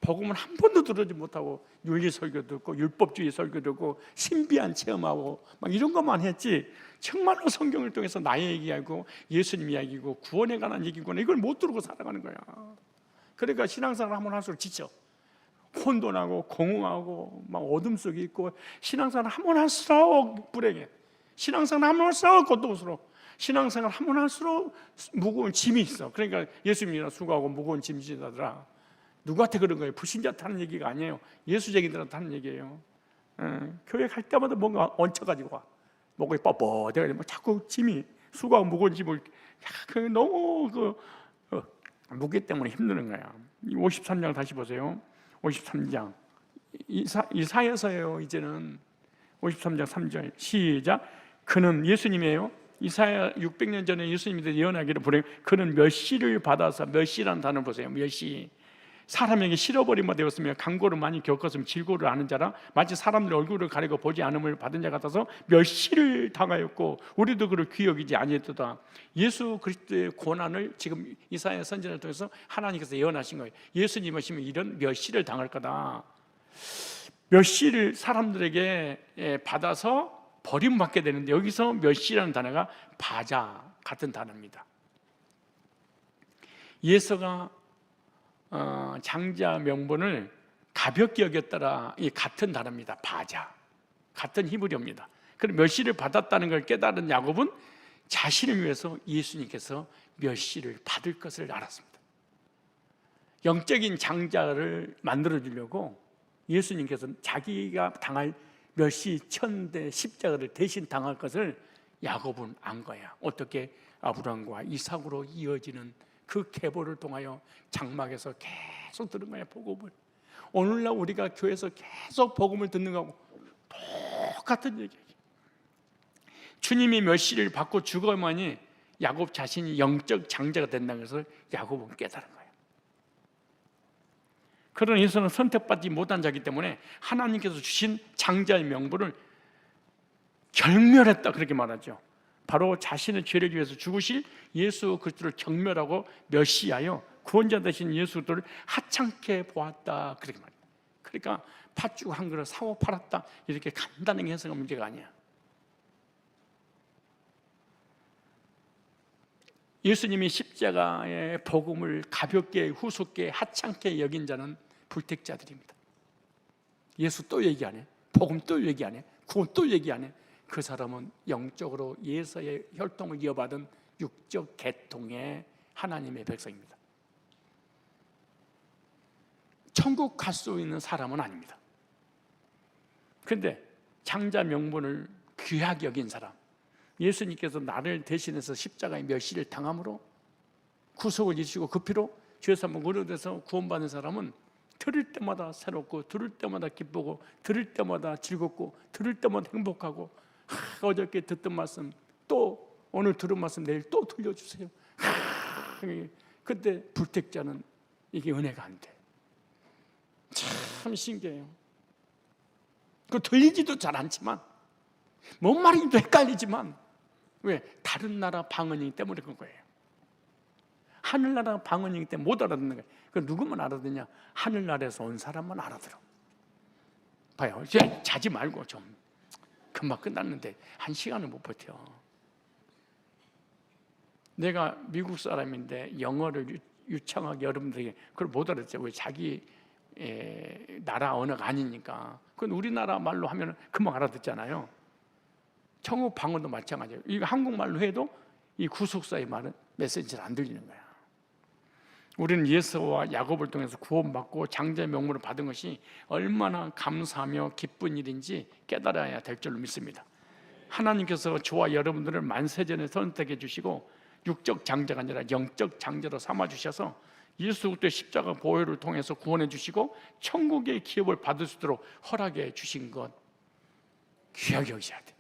A: 복음은 한 번도 들어지 못하고 윤리 설교 듣고 율법주의 설교 듣고 신비한 체험하고 막 이런 것만 했지, 정말로 성경을 통해서 나의 얘기하고 예수님 이야기고 구원에 관한 얘기구나 이걸 못 들고 살아가는 거야. 그러니까 신앙생활 하면 할수록 지쳐. 혼돈하고 공허하고 막 어둠 속에 있고, 신앙생활 하면 할수록 불행해. 신앙생활 하면 할수록 고통스러워. 신앙생활 하면 할수록 무거운 짐이 있어. 그러니까 예수님이나 수고하고 무거운 짐 지다더라. 누구한테 그런 거예요? 불신자한테 하는 얘기가 아니에요. 예수쟁이들한테 하는 얘기예요. 교회 갈 때마다 뭔가 얹혀가지고 와. 목이 뻣뻣해. 뭐 자꾸 짐이, 수고하고 무거운 짐을 너무 무게 때문에 힘드는 거야. 53장 다시 보세요. 53장 이사야서예요. 이제는 53장 3절 시작. 그는 예수님이에요. 이사야 600년 전에 예수님이 예언하기를 보내 그는 멸시를 받아서, 멸시라는 단어 보세요. 멸시. 사람에게 실어버림바 되었으며 강고를 많이 겪었으면 질고를 아는 자라 마치 사람들 얼굴을 가리고 보지 않음을 받은 자 같아서 멸시를 당하였고 우리도 그를 귀히 여기지 아니했도다. 예수 그리스도의 고난을 지금 이사야 선지자를 통해서 하나님께서 예언하신 거예요. 예수님 오시면 이런 멸시를 당할 거다. 멸시를 사람들에게 받아서 버림받게 되는데, 여기서 멸시라는 단어가 바자 같은 단어입니다. 예수가 장자 명분을 가볍게 여겼더라, 이 같은 단어입니다. 바자, 같은 히브리어입니다. 그럼 멸시를 받았다는 걸 깨달은 야곱은 자신을 위해서 예수님께서 멸시를 받을 것을 알았습니다. 영적인 장자를 만들어 주려고 예수님께서 자기가 당할 멸시, 천대, 십자가를 대신 당할 것을 야곱은 안 거야. 어떻게? 아브라함과 이삭으로 이어지는 그 계보를 통하여 장막에서 계속 들은 거야, 복음을. 오늘날 우리가 교회에서 계속 복음을 듣는 거하고 똑같은 얘기예요. 주님이 멸시를 받고 죽어야만이 야곱 자신이 영적 장자가 된다는 것을 야곱은 깨달은 거예요. 그러나 예수는 선택받지 못한 자이기 때문에 하나님께서 주신 장자의 명분을 경멸했다, 그렇게 말하죠. 바로 자신의 죄를 위해서 죽으실 예수 그리스도를 경멸하고 멸시하여 구원자 되신 예수 그리스도를 하찮게 보았다, 그렇게 말해요. 그러니까 팥죽 한 그릇 사고 팔았다, 이렇게 간단하게 해석한 문제가 아니야. 예수님이 십자가의 복음을 가볍게, 후속게, 하찮게 여긴 자는 불택자들입니다. 예수 또 얘기 안 해, 복음 또 얘기 안 해, 구원 또 얘기 안 해. 그 사람은 영적으로 예서의 혈통을 이어받은 육적 계통의 하나님의 백성입니다. 천국 갈 수 있는 사람은 아닙니다. 그런데 장자 명분을 귀하게 여긴 사람, 예수님께서 나를 대신해서 십자가의 멸시를 당함으로 구속을 이루시고 그 피로 죄에서 한번 의로돼서 구원받는 사람은 들을 때마다 새롭고, 들을 때마다 기쁘고, 들을 때마다 즐겁고, 들을 때마다 행복하고, 어저께 듣던 말씀 또 오늘 들은 말씀 내일 또 들려주세요. 그때 불택자는 이게 은혜가 안 돼. 참 신기해요. 그 들리지도 잘 않지만, 뭔 말인지도 헷갈리지만, 왜? 다른 나라 방언이기 때문에 그런 거예요. 하늘나라 방언이기 때문에 못 알아듣는 거예요. 그 누구만 알아듣냐? 하늘나라에서 온 사람만 알아들어. 봐요. 이제 자지 말고 좀. 금방 끝났는데 한 시간을 못 버텨. 내가 미국 사람인데 영어를 유창하게 여러분들에게 그걸 못 알아듣죠. 왜? 자기 나라 언어가 아니니까. 그건 우리나라 말로 하면 금방 알아듣잖아요. 천국 방언도 마찬가지예요. 이거 한국말로 해도 이 구속사의 말은 메시지를 안 들리는 거야. 우리는 예수와 야곱을 통해서 구원받고 장자의 명분을 받은 것이 얼마나 감사하며 기쁜 일인지 깨달아야 될 줄로 믿습니다. 하나님께서 저와 여러분들을 만세전에 선택해 주시고 육적 장자가 아니라 영적 장자로 삼아 주셔서 예수 그리스도의 십자가 보혈을 통해서 구원해 주시고 천국의 기업을 받을 수 있도록 허락해 주신 것 귀하게 여기셔야 돼.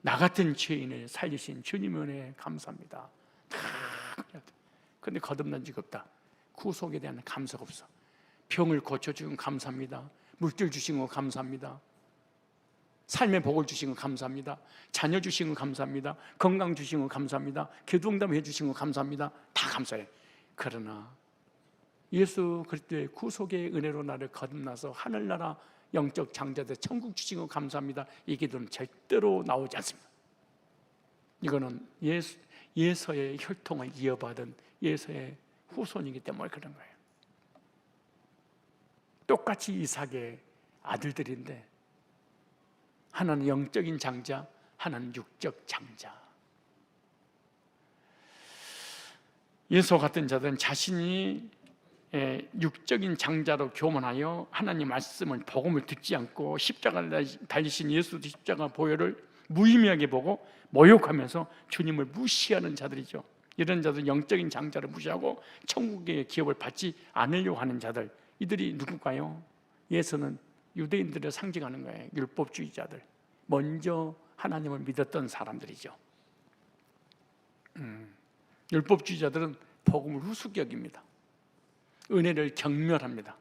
A: 나 같은 죄인을 살리신 주님의 은혜에 감사합니다. 다 해야 돼. 근데 거듭난 적이 없다. 구속에 대한 감사가 없어. 병을 고쳐주신 거 감사합니다. 물질 주신 거 감사합니다. 삶의 복을 주신 거 감사합니다. 자녀 주신 거 감사합니다. 건강 주신 거 감사합니다. 기도응답 해주신 거 감사합니다. 다 감사해. 그러나 예수 그리스도의 구속의 은혜로 나를 거듭나서 하늘나라 영적 장자들 천국 주신 거 감사합니다. 이 기도는 절대로 나오지 않습니다. 이거는 예서의 혈통을 이어받은 예서의 후손이기 때문에 그런 거예요. 똑같이 이삭의 아들들인데 하나는 영적인 장자, 하나는 육적 장자. 예수 같은 자들은 자신이 육적인 장자로 교만하여 하나님 말씀을 복음을 듣지 않고 십자가를 달리신 예수 십자가 보혈을 무의미하게 보고 모욕하면서 주님을 무시하는 자들이죠. 이런 자들, 영적인 장자를 무시하고 천국의 기업을 받지 않으려고 하는 자들, 이들이 누굴까요? 예수는 유대인들을 상징하는 거예요. 율법주의자들, 먼저 하나님을 믿었던 사람들이죠. 율법주의자들은 복음을 우습게 여깁니다. 은혜를 경멸합니다.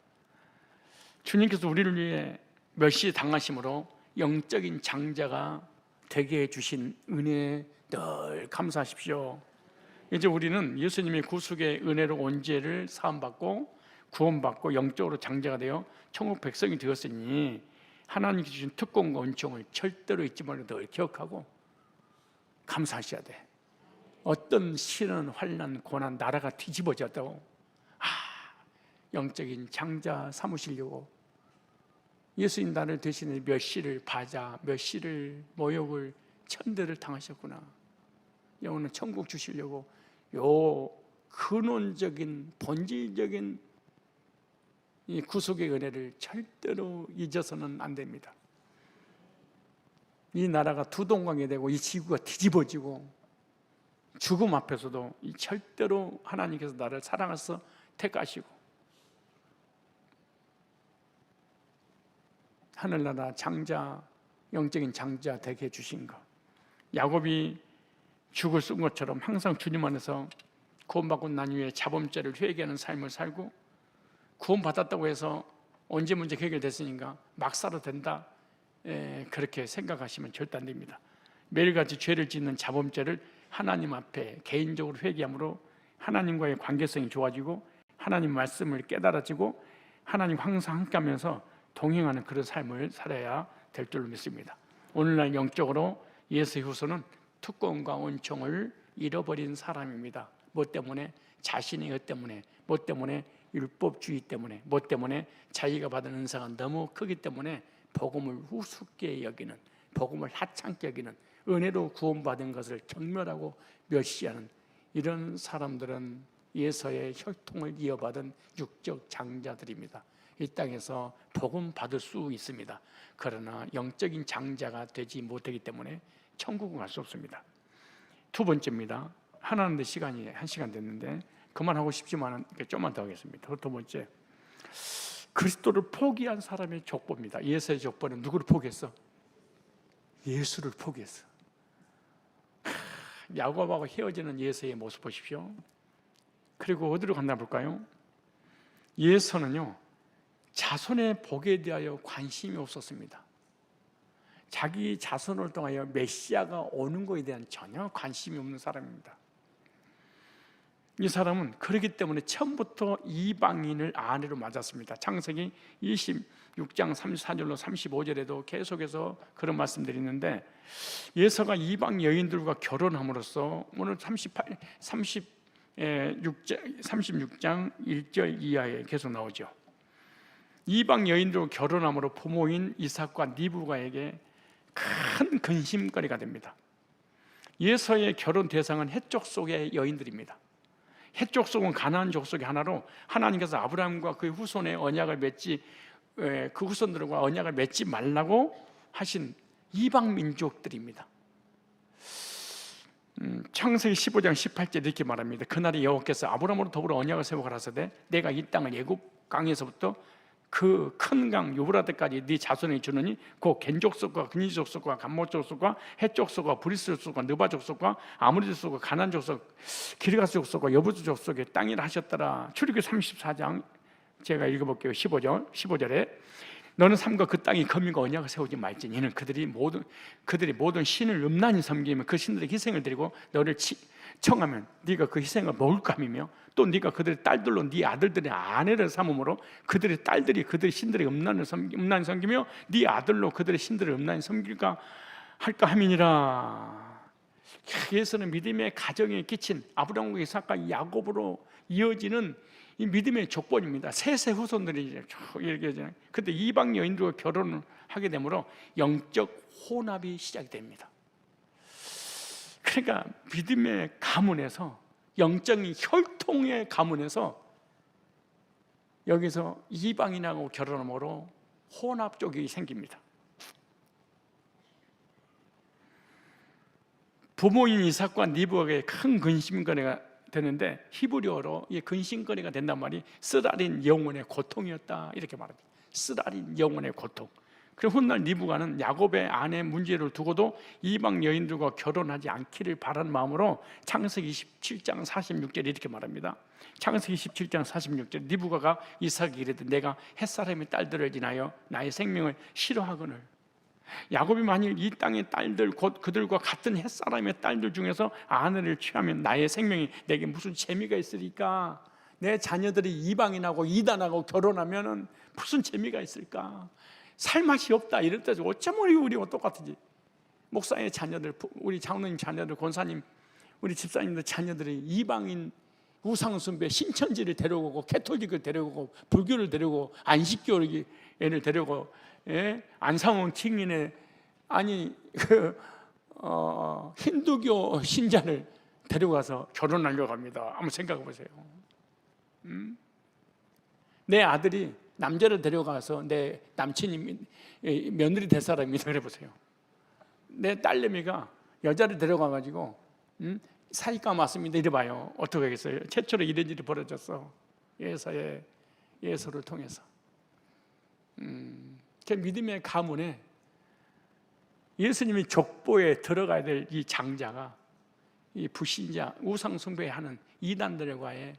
A: 주님께서 우리를 위해 멸시 당하심으로 영적인 장자가 되게 해주신 은혜에 늘 감사하십시오. 이제 우리는 예수님의 구속의 은혜로 온죄를 사함받고 구원받고 영적으로 장자가 되어 천국 백성이 되었으니 하나님께 주신 특권과 은총을 절대로 잊지 말고 늘 기억하고 감사하셔야 돼. 어떤 시련, 환난, 고난, 나라가 뒤집어져도 영적인 장자 삼으시려고 예수님 나를 대신에 몇 시를 바자, 몇 시를 모욕을, 천대를 당하셨구나. 영원한 천국 주시려고 요 근원적인 본질적인 이 구속의 은혜를 절대로 잊어서는 안 됩니다. 이 나라가 두동강이 되고 이 지구가 뒤집어지고 죽음 앞에서도 이 절대로 하나님께서 나를 사랑해서 택하시고 하늘나라 장자, 영적인 장자 되게 해주신 것, 야곱이 죽을 쓴 것처럼 항상 주님 안에서 구원받고 난 후에 자범죄를 회개하는 삶을 살고 구원받았다고 해서 언제 문제 해결됐으니까 막 살아도 된다, 그렇게 생각하시면 절대 안 됩니다. 매일같이 죄를 짓는 자범죄를 하나님 앞에 개인적으로 회개함으로 하나님과의 관계성이 좋아지고 하나님 말씀을 깨달아지고 하나님 항상 함께하면서 동행하는 그런 삶을 살아야 될 줄로 믿습니다. 오늘날 영적으로 예수의 후손은 특권과 은총을 잃어버린 사람입니다. 뭐 때문에? 자신의 것 때문에, 뭐 때문에? 율법주의 때문에, 뭐 때문에? 자기가 받은 은사가 너무 크기 때문에 복음을 우습게 여기는, 복음을 하찮게 여기는, 은혜로 구원받은 것을 경멸하고 멸시하는 이런 사람들은 예서의 혈통을 이어받은 육적 장자들입니다. 이 땅에서 복음 받을 수 있습니다. 그러나 영적인 장자가 되지 못하기 때문에 천국은 갈 수 없습니다. 두 번째입니다. 하나는데 시간이 1시간 됐는데 그만하고 싶지만 좀만 더 하겠습니다. 두 번째, 그리스도를 포기한 사람의 족보입니다. 예수의 족보는 누구를 포기했어? 예수를 포기했어. 야곱하고 헤어지는 예수의 모습 보십시오. 그리고 어디로 갔나 볼까요? 예수는요, 자손의 복에 대하여 관심이 없었습니다. 자기 자손을 통하여 메시아가 오는 것에 대한 전혀 관심이 없는 사람입니다. 이 사람은 그렇기 때문에 처음부터 이방인을 아내로 맞았습니다. 창세기 26장 34절로 35절에도 계속해서 그런 말씀들이 있는데, 예서가 이방 여인들과 결혼함으로써 오늘 36장 1절 이하에 계속 나오죠. 이방 여인들과 결혼함으로 부모인 이삭과 리브가에게 큰 근심거리가 됩니다. 예서의 결혼 대상은 해족 속의 여인들입니다. 해족 속은 가나안 족속의 하나로 하나님께서 아브라함과 그의 후손의 언약을 맺지, 그 후손들과 언약을 맺지 말라고 하신 이방 민족들입니다. 창세기 15장 18절 이렇게 말합니다. 그날에 여호와께서 아브라함으로 더불어 언약을 세워 가라사대 내가 이 땅을 애굽 강에서부터 그 큰 강 유브라데까지 네 자손에게 주느니 그 겐 족속과 그니 족속과 감모 족속과 헷 족속과 브리스 족속과 느바 족속과 아모리 족속과 가나안 족속 기르가스 족속과 여부스 족속의 땅이라 하셨더라. 출애굽기 34장 제가 읽어볼게요. 15절에 너는 삼가 그 땅이 거민과 언약을 세우지 말지니 이는 그들이 모든 신을 음란히 섬기며 그 신들의 희생을 드리고 너를 청하면 네가 그 희생을 먹을 감이며 또 네가 그들의 딸들로 네 아들들의 아내를 삼음으로 그들의 딸들이 그들의 신들의 음란히 섬기며 네 아들로 그들의 신들을 음란히 섬길까 할까 함이니라. 예수는 믿음의 가정에 끼친 아브라함과 이삭과 야곱으로 이어지는 이 믿음의 족본입니다. 셋의 후손들이 이렇게. 그때 이방 여인들과 결혼을 하게 되므로 영적 혼합이 시작이 됩니다. 그러니까 믿음의 가문에서, 영적인 혈통의 가문에서 여기서 이방인하고 결혼함으로 혼합 쪽이 생깁니다. 부모인 이삭과 리브가에 큰 근심거리가 되는데 히브리어로 이 근심거리가 된단 말이 쓰라린 영혼의 고통이었다 이렇게 말합니다. 쓰라린 영혼의 고통. 그리고 훗날 리브가는 야곱의 아내 문제를 두고도 이방 여인들과 결혼하지 않기를 바라는 마음으로 창세기 27장 46절에 이렇게 말합니다. 창세기 27장 46절, 리브가가 이삭에게 이르되 내가 햇사람의 딸들을 인하여 나의 생명을 싫어하거늘. 야곱이 만일 이 땅의 딸들 곧 그들과 같은 햇사람의 딸들 중에서 아내를 취하면 나의 생명이 내게 무슨 재미가 있으리까? 내 자녀들이 이방인하고 이단하고 결혼하면 무슨 재미가 있을까? 살맛이 없다 이럴 때 어쩌면 우리와 똑같은지. 목사의 자녀들, 우리 장로님 자녀들, 권사님, 우리 집사님들 자녀들이 이방인 우상숭배 신천지를 데려오고 캐톨릭을 데려오고 불교를 데려오고 안식교를 애를 데려오고, 예? 안상홍 칭인의 힌두교 신자를 데려가서 결혼하려고 합니다. 한번 생각해 보세요. 내 아들이 남자를 데려가서 내 남친이 며느리 될 사람이다 그래 보세요. 내 딸내미가 여자를 데려가가지고 사이가 맞습니다 이래봐요. 어떻게 하겠어요? 최초로 이런 일이 벌어졌어. 예서를 통해서. 제 믿음의 가문에 예수님이 족보에 들어가야 될 이 장자가 이 불신자 우상 숭배하는 이단들과의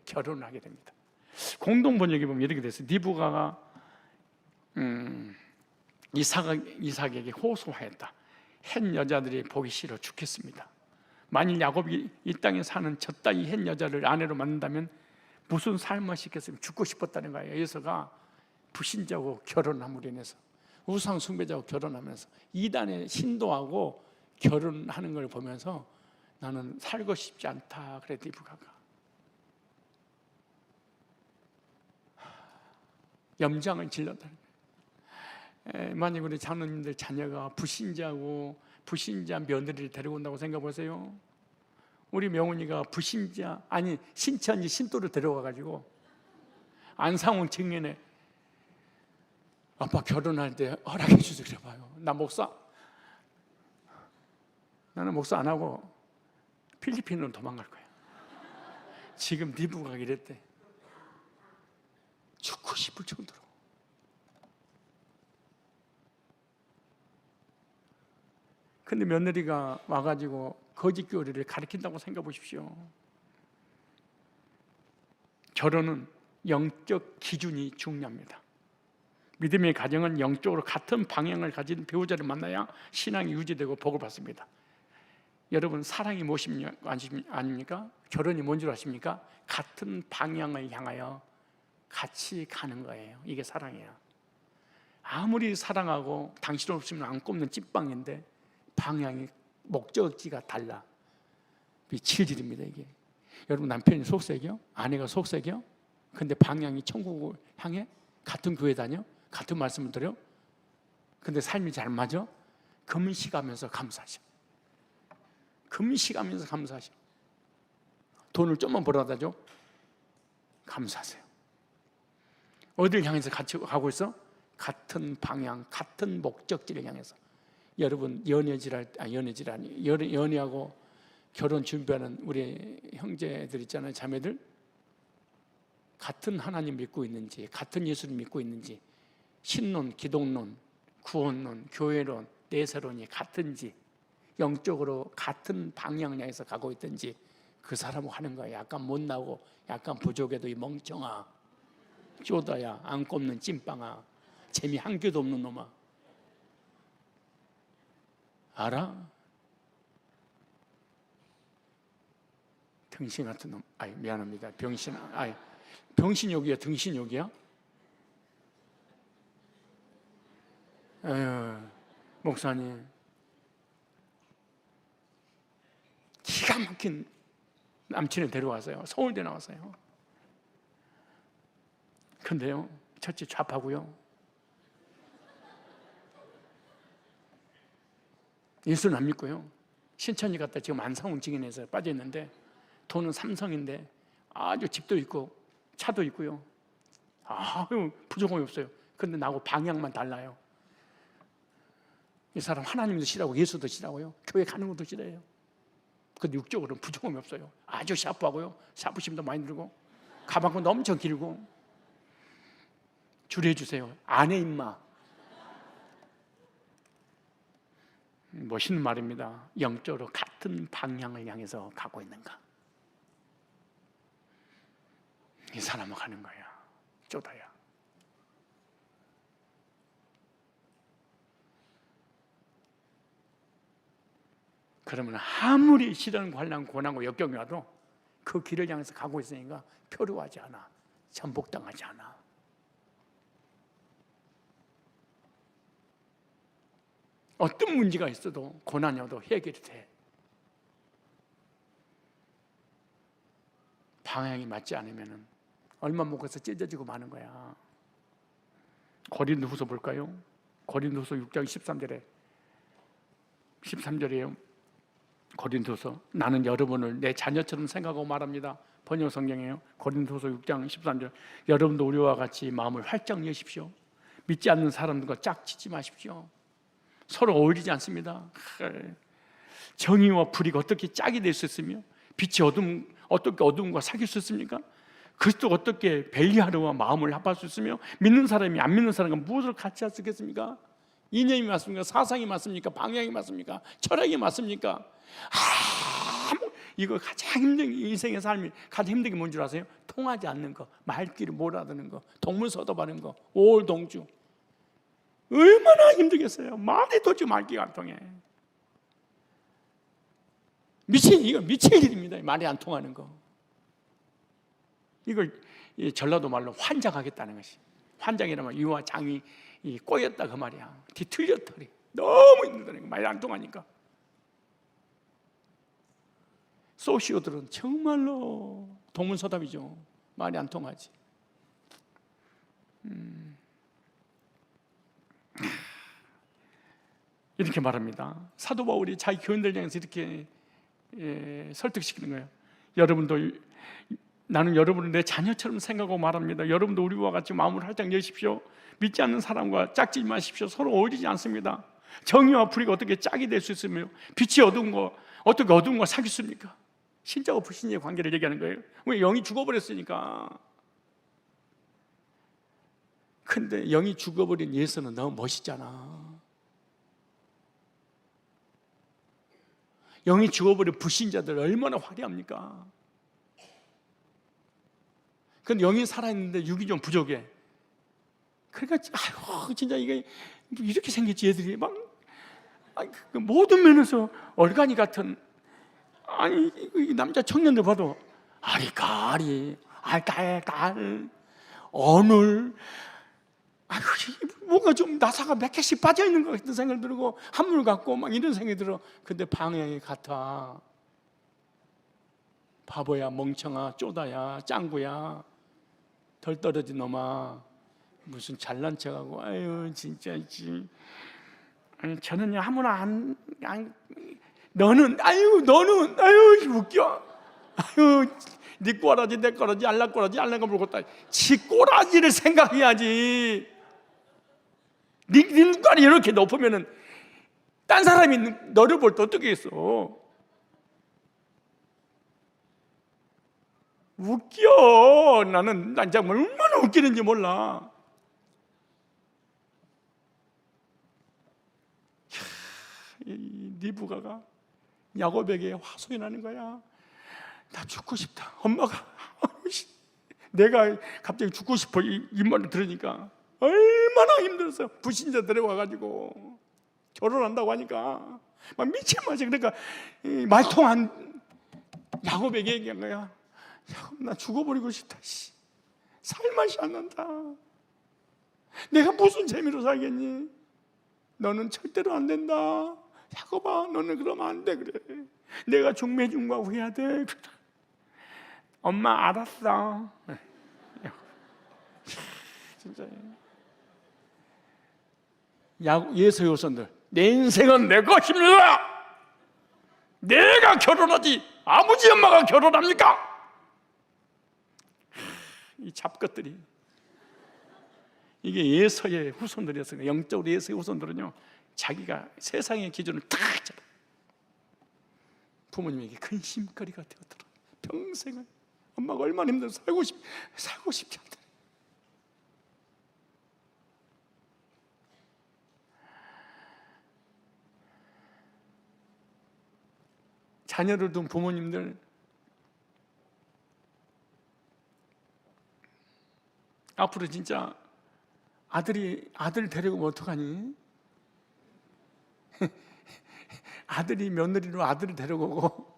A: 결혼하게 됩니다. 공동 번역에 보면 이렇게 됐어요. 리브가가 이삭에게 호소하였다. 햇 여자들이 보기 싫어 죽겠습니다. 만일 야곱이 이 땅에 사는 저 따위 햇 여자를 아내로 만난다면 무슨 삶을 시켰으면 죽고 싶었다는 거예요. 예서가 불신자고 결혼함으로 인해서 우상 숭배자고 결혼하면서 이단에 신도하고 결혼하는 걸 보면서 나는 살고 싶지 않다 그래. 리브가가 염장을 질렀다. 만약 우리 장로님들 자녀가 불신자고 불신자 며느리를 데리고 온다고 생각해 보세요. 우리 명훈이가 불신자 신천지 신도를 데려와가지고 안상홍 증인에 아빠 결혼할 때 허락해 주세요 그래 봐요. 나는 목사 안 하고 필리핀으로 도망갈 거야. 지금 리브가가 이랬대. 죽고 싶을 정도로. 근데 며느리가 와가지고 거짓 교리를 가르친다고 생각해 보십시오. 결혼은 영적 기준이 중요합니다. 믿음의 가정은 영적으로 같은 방향을 가진 배우자를 만나야 신앙이 유지되고 복을 받습니다. 여러분 사랑이 아닙니까? 결혼이 뭔 줄 아십니까? 같은 방향을 향하여 같이 가는 거예요. 이게 사랑이에요. 아무리 사랑하고 당신 없으면 안 꼽는 찐빵인데 방향이 목적지가 달라. 미칠질입니다 이게. 여러분 남편이 속색이요? 아내가 속색이요? 근데 방향이 천국을 향해 같은 교회 다녀? 같은 말씀을 드려? 근데 삶이 잘 맞아? 금식하면서 감사하셔. 금식하면서 감사하셔. 돈을 좀만 벌어다 줘? 감사하세요. 어디를 향해서 같이 가고 있어? 같은 방향, 같은 목적지를 향해서. 여러분 연애하고 결혼 준비하는 우리 형제들 있잖아요, 자매들. 같은 하나님 믿고 있는지, 같은 예수를 믿고 있는지, 신론, 기독론, 구원론, 교회론, 내세론이 같은지, 영적으로 같은 방향을 향해서 가고 있든지 그 사람하고 하는 거야. 약간 못나고 약간 부족해도 이 멍청아, 쪼다야, 안 꼽는 찐빵아, 재미 한 개도 없는 놈아. 알아? 등신 같은 놈. 미안합니다. 병신욕이야, 등신욕이야? 목사님, 기가 막힌 남친을 데려와서요. 서울대 나왔어요. 근데요, 첫째 좌파고요. 예수는 안 믿고요. 신천지 갔다 지금 안상홍 증인에서 빠져있는데 돈은 삼성인데 아주 집도 있고 차도 있고요. 부족함이 없어요. 근데 나하고 방향만 달라요. 이 사람 하나님도 싫어하고 예수도 싫어하고요. 교회 가는 것도 싫어해요. 근데 육적으로는 부족함이 없어요. 아주 샤프하고요. 샤프심도 많이 들고 가방끈도 엄청 길고 줄여주세요. 안 해 임마. 멋있는 말입니다. 영적으로 같은 방향을 향해서 가고 있는가? 이 사람은 가는 거야. 쪼다야. 그러면 아무리 시련, 환난, 고난과 역경이 와도 그 길을 향해서 가고 있으니까 표류하지 않아. 전복당하지 않아. 어떤 문제가 있어도 고난이 와도 해결이 돼. 방향이 맞지 않으면 얼마 못 가서 찢어지고 마는 거야. 고린도후서 볼까요? 고린도후서 6장 13절이에요. 고린도서 나는 여러분을 내 자녀처럼 생각하고 말합니다. 번역 성경이에요. 고린도서 6장 13절. 여러분도 우리와 같이 마음을 활짝 여십시오. 믿지 않는 사람들과 짝지지 마십시오. 서로 어울리지 않습니다. 정의와 불의가 어떻게 짝이 될 수 있으며 빛이 어떻게 어둠과 사귈 수 있습니까? 그리스도가 어떻게 벨리하르와 마음을 합할 수 있으며 믿는 사람이 안 믿는 사람과 무엇을 같이 할 수 있겠습니까? 이념이 맞습니까? 사상이 맞습니까? 방향이 맞습니까? 철학이 맞습니까? 이거 가장 힘든 인생의 삶이 가장 힘든 게 뭔지 아세요? 통하지 않는 거, 말귀를 못 알아듣는 거, 동문서답하는 거, 오월동주. 얼마나 힘들겠어요. 말이 도저히 말귀가 안 통해. 이거 미친 일입니다. 말이 안 통하는 거. 이걸 전라도 말로 환장하겠다는 것이. 환장이라면 이와 장이 꼬였다 그 말이야. 뒤틀렸더니 너무 힘들다는 거. 말이 안 통하니까. 소시오들은 정말로 동문서답이죠. 말이 안 통하지. 이렇게 말합니다. 사도 바울이 자기 교인들 향해서 이렇게 설득시키는 거예요. 여러분도 나는 여러분을 내 자녀처럼 생각하고 말합니다. 여러분도 우리와 같이 마음을 활짝 여십시오. 믿지 않는 사람과 짝지 마십시오. 서로 어울리지 않습니다. 정의와 불의가 어떻게 짝이 될 수 있으며 빛이 어떻게 어두움과 사귀습니까? 신자와 불신자의 관계를 얘기하는 거예요. 왜? 영이 죽어버렸으니까. 근데 영이 죽어버린 예수는 너무 멋있잖아. 영이 죽어버린 불신자들 얼마나 화려합니까? 근데 영이 살아있는데 육이 좀 부족해. 그러니까 아이고 진짜 이게 이렇게 생겼지 얘들이 막 모든 면에서 얼간이 같은 이 남자 청년들 봐도 아리까리 알딸딸 어눌 뭔가 좀 나사가 몇 개씩 빠져있는 것 같은 생각이 들고 한물 같고 막 이런 생각이 들어. 근데 방향이 같아. 바보야 멍청아 쪼다야 짱구야 덜 떨어진 놈아 무슨 잘난 척하고 아유 진짜 아니 저는요 아무나 너는 아유 웃겨. 아유 네 꼬라지 내 꼬라지 알라 꼬라지 알라가 물었다. 지 꼬라지를 생각해야지. 네 눈깔이 이렇게 높으면은 딴 사람이 너를 볼 때 어떻게 했어? 웃겨. 난 정말 얼마나 웃기는지 몰라. 이 리브가가 야곱에게 화소연하는 거야. 나 죽고 싶다. 엄마가 내가 갑자기 죽고 싶어 이 말을 들으니까 얼마나 힘들었어요. 불신자들이 와가지고 결혼한다고 하니까 막 미친맛이. 그러니까 말통한 야곱에게 얘기한 거야. 야곱 나 죽어버리고 싶다. 살맛이 안 난다. 내가 무슨 재미로 살겠니? 너는 절대로 안 된다. 야곱아 너는 그러면 안 돼. 그래 내가 중매중과 후회해야 돼. 엄마 알았어. 진짜 예수의 후손들 내 인생은 내 것입니다. 내가 결혼하지 아버지 엄마가 결혼합니까? 이 잡것들이 이게 예수의 후손들이었어요. 영적으로 예수의 후손들은요 자기가 세상의 기준을 딱 잡아 부모님에게 근심거리가 되었더라. 평생을 엄마가 얼마나 힘들어 살고 싶지 않다. 자녀를 둔 부모님들, 앞으로 진짜 아들 데리고 오면 어떡하니? 아들이 며느리로 아들을 데려오고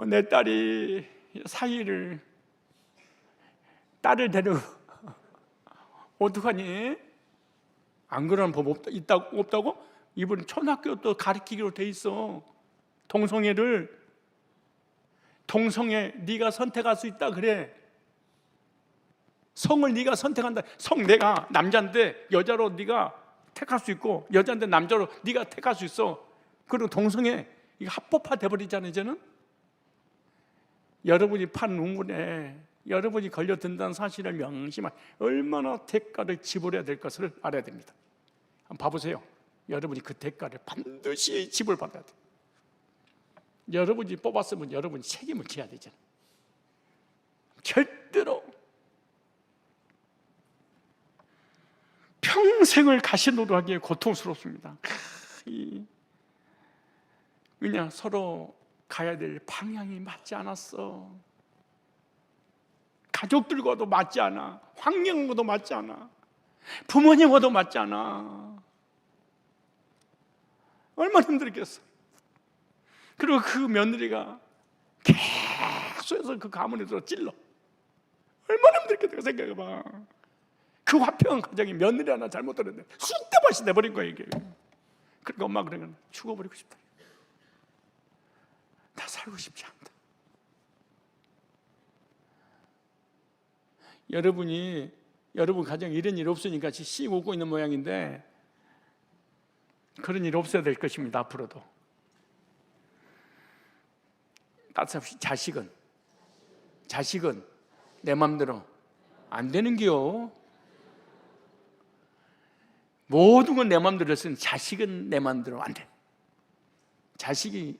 A: 내 딸이 사위를 딸을 데리고 어떡하니? 안 그러는 법 없다고? 이번에 초등학교 또 가르치기로 돼 있어. 동성애 네가 선택할 수 있다 그래. 성을 네가 선택한다. 성 내가 남자인데 여자로 네가 택할 수 있고, 여자인데 남자로 네가 택할 수 있어. 그리고 동성애 이거 합법화 돼버리잖아요. 이제는 여러분이 판 운문에 여러분이 걸려든다는 사실을 명심한 얼마나 대가를 지불해야 될 것을 알아야 됩니다. 한번 봐보세요. 여러분이 그 대가를 반드시 지불받아야 돼요. 여러분이 뽑았으면 여러분이 책임을 져야 되잖아요. 절대로 평생을 가시노로 하기에 고통스럽습니다. 그냥 서로 가야 될 방향이 맞지 않았어. 가족들과도 맞지 않아. 환경과도 맞지 않아. 부모님과도 맞지 않아. 얼마나 힘들겠어. 그리고 그 며느리가 계속해서 그 가문에 들어 찔러. 얼마나 힘들겠다 생각해봐. 그 화평한 가정이 며느리 하나 잘못했는데 쑥대밭이 돼버린 거야 이게. 그러니까 엄마가 그런 건 죽어버리고 싶다. 다 살고 싶지 않다. 여러분 가정에 이런 일 없으니까 씩 웃고 있는 모양인데 그런 일 없어야 될 것입니다. 앞으로도. 따뜻이 자식은 내 맘대로 안 되는겨. 모든 건 내 맘대로 했으니 자식은 내 맘대로 안 돼. 자식이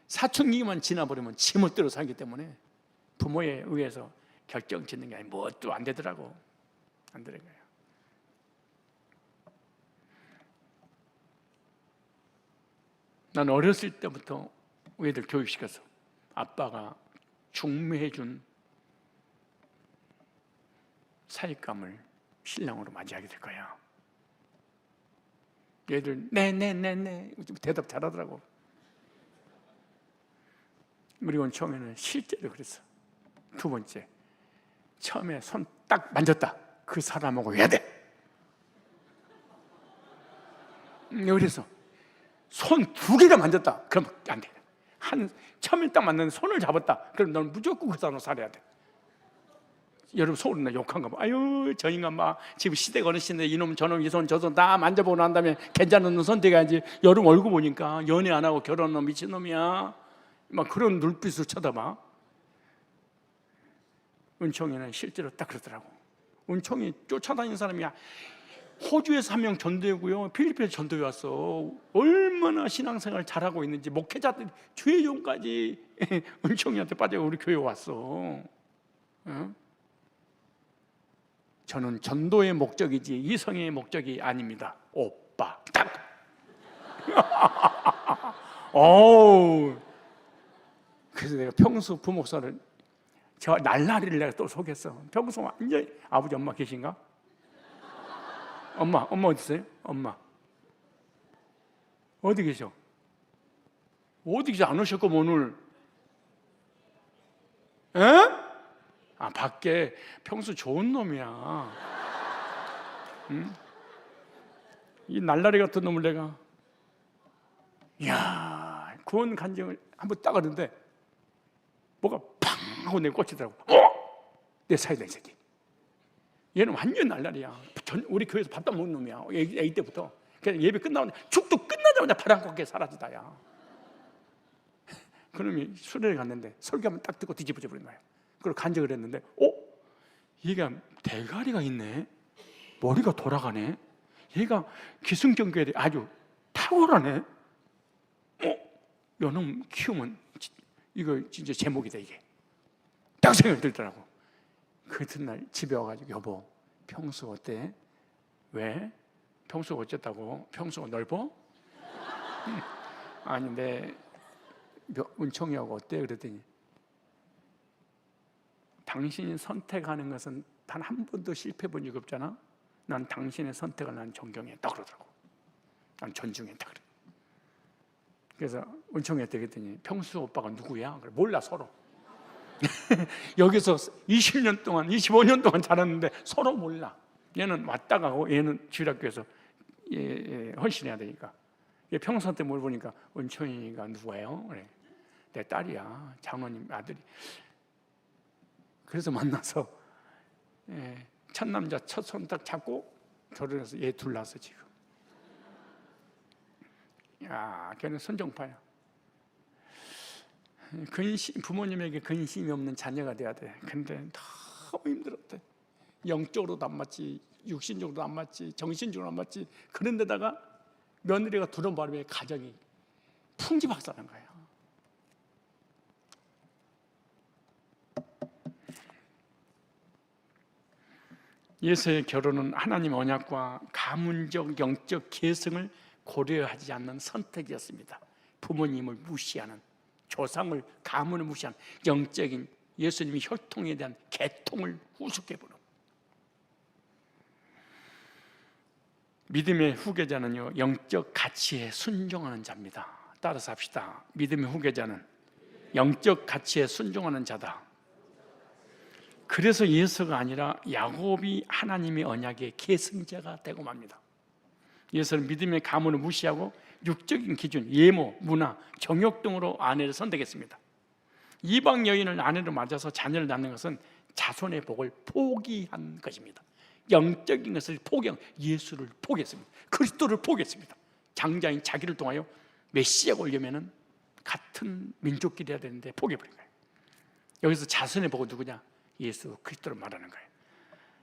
A: 사춘기만 지나버리면 지 멋대로 살기 때문에 부모에 의해서 결정 짓는 게 아니고 뭣도 안 되더라고. 안 되는 거예요. 난 어렸을 때부터 우리 애들 교육시켜서 아빠가 중매해준 사윗감을 신랑으로 맞이하게 될 거야. 얘들 네네네네 대답 잘하더라고. 그리고 처음에는 실제로 그랬어. 두 번째, 처음에 손 딱 만졌다. 그 사람하고 해야 돼. 그래서 손 두 개가 만졌다. 그럼 안 돼. 처음에 딱 만났는데 손을 잡았다. 그럼 너는 무조건 그 사람하고 살아야 돼. 여러분 속으로 욕한 거 봐. 아유 저 인간 막 지금 시대가 어느 시대인데 이놈 저놈 이 손 저 손 다 만져보고 난 다음에 괜찮은 놈 선택해야지. 여러분 얼굴 보니까 연애 안 하고 결혼한 놈 미친놈이야. 막 그런 눈빛으로 쳐다봐. 은총이는 실제로 딱 그러더라고. 은총이 쫓아다니는 사람이야. 호주에서 한 명 전도했고요, 필리핀에서 전도해 왔어. 얼마나 신앙생활 잘하고 있는지. 목회자들 주회종까지 은총이한테 빠져 우리 교회 왔어. 응? 저는 전도의 목적이지 이성의 목적이 아닙니다. 오빠 딱. 그래서 내가 평소 부목사를 저 날라리를 내가 또 속였어. 평소 완전히 아버지 엄마 계신가? 엄마 어디 있어요? 엄마 어디 계셔? 어디 계셔? 안 오셨고 오늘? 에? 아 밖에. 평소 좋은 놈이야. 응? 이 날라리 같은 놈을 내가 이야 구원 간증을 한번 따가는데 뭐가 팡 하고 내 꽂히더라고. 내 사이다 이 새끼. 얘는 완전 날라리야. 우리 교회에서 밥도 안 먹는 놈이야. 애기 때부터. 그냥 예배 끝나고 축도 끝나자마자 발 안 꺾게 사라지다야. 그놈이 수련회 갔는데 설교하면 딱 듣고 뒤집어져 버린 거야. 그리고 간증을 했는데 얘가 대가리가 있네. 머리가 돌아가네. 얘가 기승전결이 아주 탁월하네. 요놈 키우면 이거 진짜 제목이다 이게. 딱 생각이 들더라고. 그 이튿날 집에 와가지고 여보 평소 어때? 왜? 평소가 어쨌다고? 평소가 넓어? 아니 내 은총이하고 어때? 그랬더니 당신이 선택하는 것은 단 한 번도 실패해 본 적이 없잖아. 난 당신의 선택을 난 존경했다 그러더라고. 난 존중했다 그래. 그래서 은총이한테 그랬더니 평수 오빠가 누구야? 그래 몰라 서로. 여기서 20년 동안 25년 동안 자랐는데 서로 몰라. 얘는 왔다 가고 얘는 주일학교에서 헌신해야 되니까. 평수한테 물어보니까 은총이가 누구예요? 그래. 내 딸이야. 장로님 아들이. 그래서 만나서 첫 남자 첫 손 딱 잡고 결혼해서 얘 둘 낳았어 지금. 야, 걔는 선정파야. 부모님에게 근심이 없는 자녀가 돼야 돼. 근데 너무 힘들었대. 영적으로도 안 맞지, 육신적으로도 안 맞지, 정신적으로도 안 맞지. 그런데다가 며느리가 들어온 바람에 가정이 풍지박산한 거야. 예수의 결혼은 하나님 언약과 가문적 영적 계승을 고려하지 않는 선택이었습니다. 부모님을 무시하는, 조상을, 가문을 무시하는 영적인 예수님의 혈통에 대한 개통을 우습게보는. 믿음의 후계자는요, 영적 가치에 순종하는 자입니다. 따라서 합시다. 믿음의 후계자는 영적 가치에 순종하는 자다. 그래서 예수가 아니라 야곱이 하나님의 언약의 계승자가 되고 맙니다. 예수는 믿음의 가문을 무시하고 육적인 기준, 예모, 문화, 정욕 등으로 아내를 선택했습니다. 이방 여인을 아내로 맞아서 자녀를 낳는 것은 자손의 복을 포기한 것입니다. 영적인 것을 포기한, 예수를 포기했습니다. 그리스도를 포기했습니다. 장자인 자기를 통하여 메시아가 오려면 같은 민족끼리 해야 되는데 포기해버린 거예요. 여기서 자손의 복은 누구냐? 예수 그리스도를 말하는 거예요.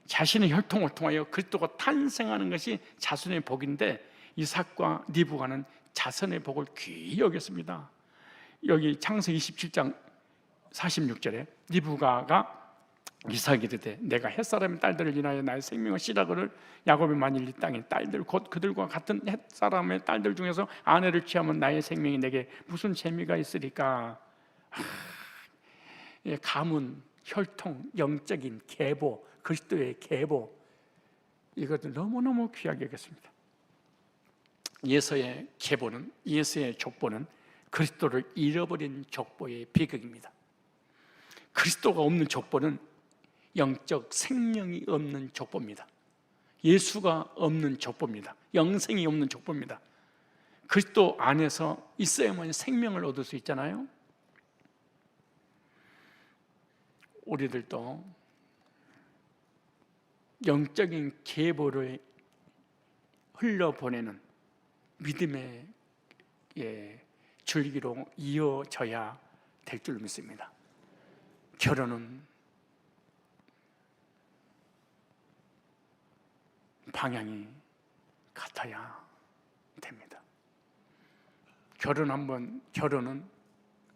A: 자신의 혈통을 통하여 그리스도가 탄생하는 것이 자손의 복인데 이삭과 리브가는 자손의 복을 귀히 여겼습니다. 여기 창세기 27장 46절에 리브가가 이삭에게 이르되 내가 햇사람의 딸들을 인하여 나의 생명을 씨라거를 야곱이 만일 이 땅의 딸들 곧 그들과 같은 햇사람의 딸들 중에서 아내를 취하면 나의 생명이 내게 무슨 재미가 있으리까. 가문, 혈통, 영적인 계보, 그리스도의 계보, 이것들 너무너무 귀하게 여겼습니다. 예수의 계보는, 예수의 족보는 그리스도를 잃어버린 족보의 비극입니다. 그리스도가 없는 족보는 영적 생명이 없는 족보입니다. 예수가 없는 족보입니다. 영생이 없는 족보입니다. 그리스도 안에서 있어야만 생명을 얻을 수 있잖아요. 우리들도 영적인 계보를 흘려보내는 믿음의 줄기로 이어져야 될 줄 믿습니다. 결혼은 방향이 같아야 됩니다. 결혼은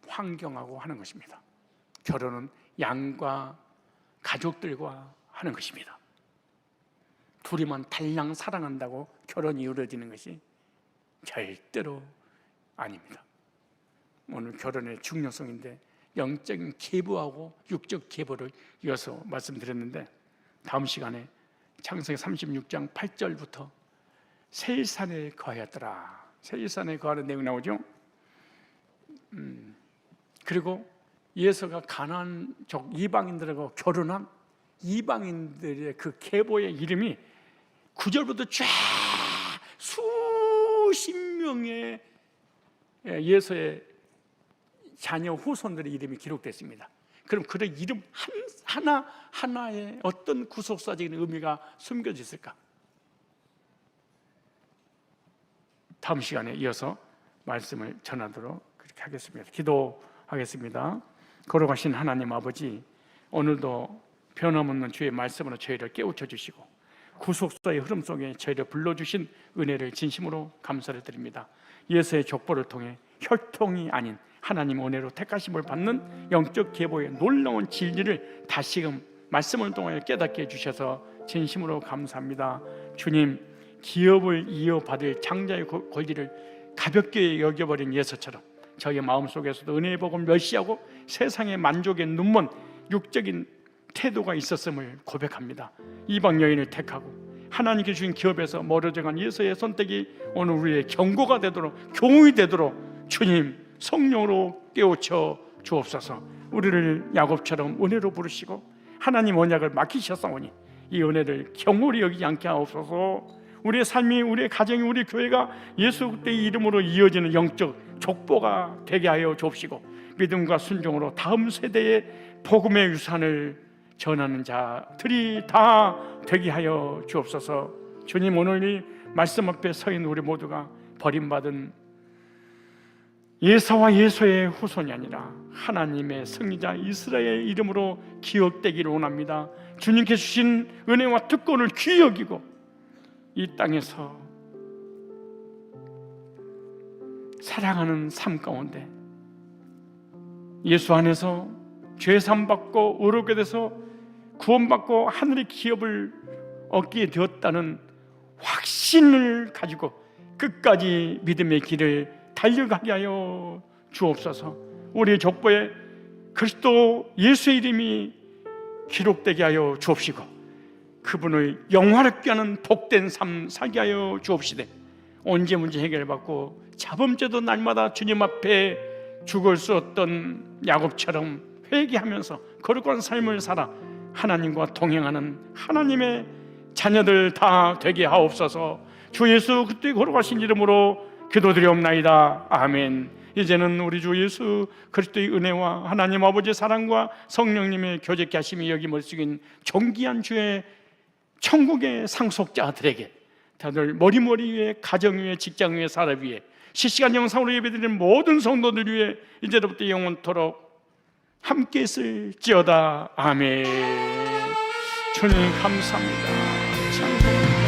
A: 환경하고 하는 것입니다. 결혼은 양과 가족들과 하는 것입니다. 둘이만 달랑 사랑한다고 결혼이 이루어지는 것이 절대로 아닙니다. 오늘 결혼의 중요성인데 영적인 계보하고 육적 계보를 이어서 말씀드렸는데 다음 시간에 창세기 36장 8절부터 세일산에 거하였더라. 세일산에 거하는 내용이 나오죠. 그리고 예수가 가나안족 이방인들하고 결혼한 이방인들의 그 계보의 이름이 9절부터 쫙 수십 명의 예수의 자녀 후손들의 이름이 기록됐습니다. 그럼 그런 이름 하나하나에 어떤 구속사적인 의미가 숨겨져 있을까? 다음 시간에 이어서 말씀을 전하도록 그렇게 하겠습니다. 기도하겠습니다. 거룩하신 하나님 아버지, 오늘도 변함없는 주의 말씀으로 저희를 깨우쳐 주시고 구속사의 흐름 속에 저희를 불러주신 은혜를 진심으로 감사를 드립니다. 예수의 족보를 통해 혈통이 아닌 하나님 은혜로 택하심을 받는 영적 계보의 놀라운 진리를 다시금 말씀을 통해 깨닫게 해주셔서 진심으로 감사합니다. 주님, 기업을 이어받을 장자의 권리를 가볍게 여겨버린 예서처럼 저희 마음속에서도 은혜의 복음을 멸시하고 세상의 만족에 눈먼 육적인 태도가 있었음을 고백합니다. 이방 여인을 택하고 하나님께 주신 기업에서 멀어져간 예서의 선택이 오늘 우리의 경고가 되도록, 교훈이 되도록 주님 성령으로 깨우쳐 주옵소서. 우리를 야곱처럼 은혜로 부르시고 하나님 언약을 맡기셨사오니 이 은혜를 경홀히 여기지 않게 하옵소서. 우리의 삶이, 우리의 가정이, 우리 교회가 예수 그리스도의 이름으로 이어지는 영적 족보가 되게 하여 주옵시고 믿음과 순종으로 다음 세대의 복음의 유산을 전하는 자들이 다 되게 하여 주옵소서. 주님, 오늘 이 말씀 앞에 서 있는 우리 모두가 버림받은 예사와 예수의 후손이 아니라 하나님의 승리자 이스라엘 이름으로 기억되기를 원합니다. 주님께 주신 은혜와 특권을 귀히 여기고 이 땅에서 사랑하는 삶 가운데 예수 안에서 죄사함 받고 의롭게 돼서 구원받고 하늘의 기업을 얻게 되었다는 확신을 가지고 끝까지 믿음의 길을 달려가게 하여 주옵소서. 우리의 족보에 그리스도 예수의 이름이 기록되게 하여 주옵시고 그분을 영화롭게 하는 복된 삶 살게 하여 주옵시되 언제 문제 해결받고 자범죄도 날마다 주님 앞에 죽을 수 없던 야곱처럼 회개하면서 거룩한 삶을 살아 하나님과 동행하는 하나님의 자녀들 다 되게 하옵소서. 주 예수 그리스도의 거룩하신 이름으로 기도드리옵나이다. 아멘. 이제는 우리 주 예수 그리스도의 은혜와 하나님 아버지의 사랑과 성령님의 교제케 하심이 여기 머릿속인 존귀한 주의 천국의 상속자들에게 다들 머리 위에, 가정 위에, 직장 위에, 사람 위에, 실시간 영상으로 예배드리는 모든 성도들 위에 이제로부터 영원토록 함께 있을지어다. 아멘. 주님 감사합니다. 찬송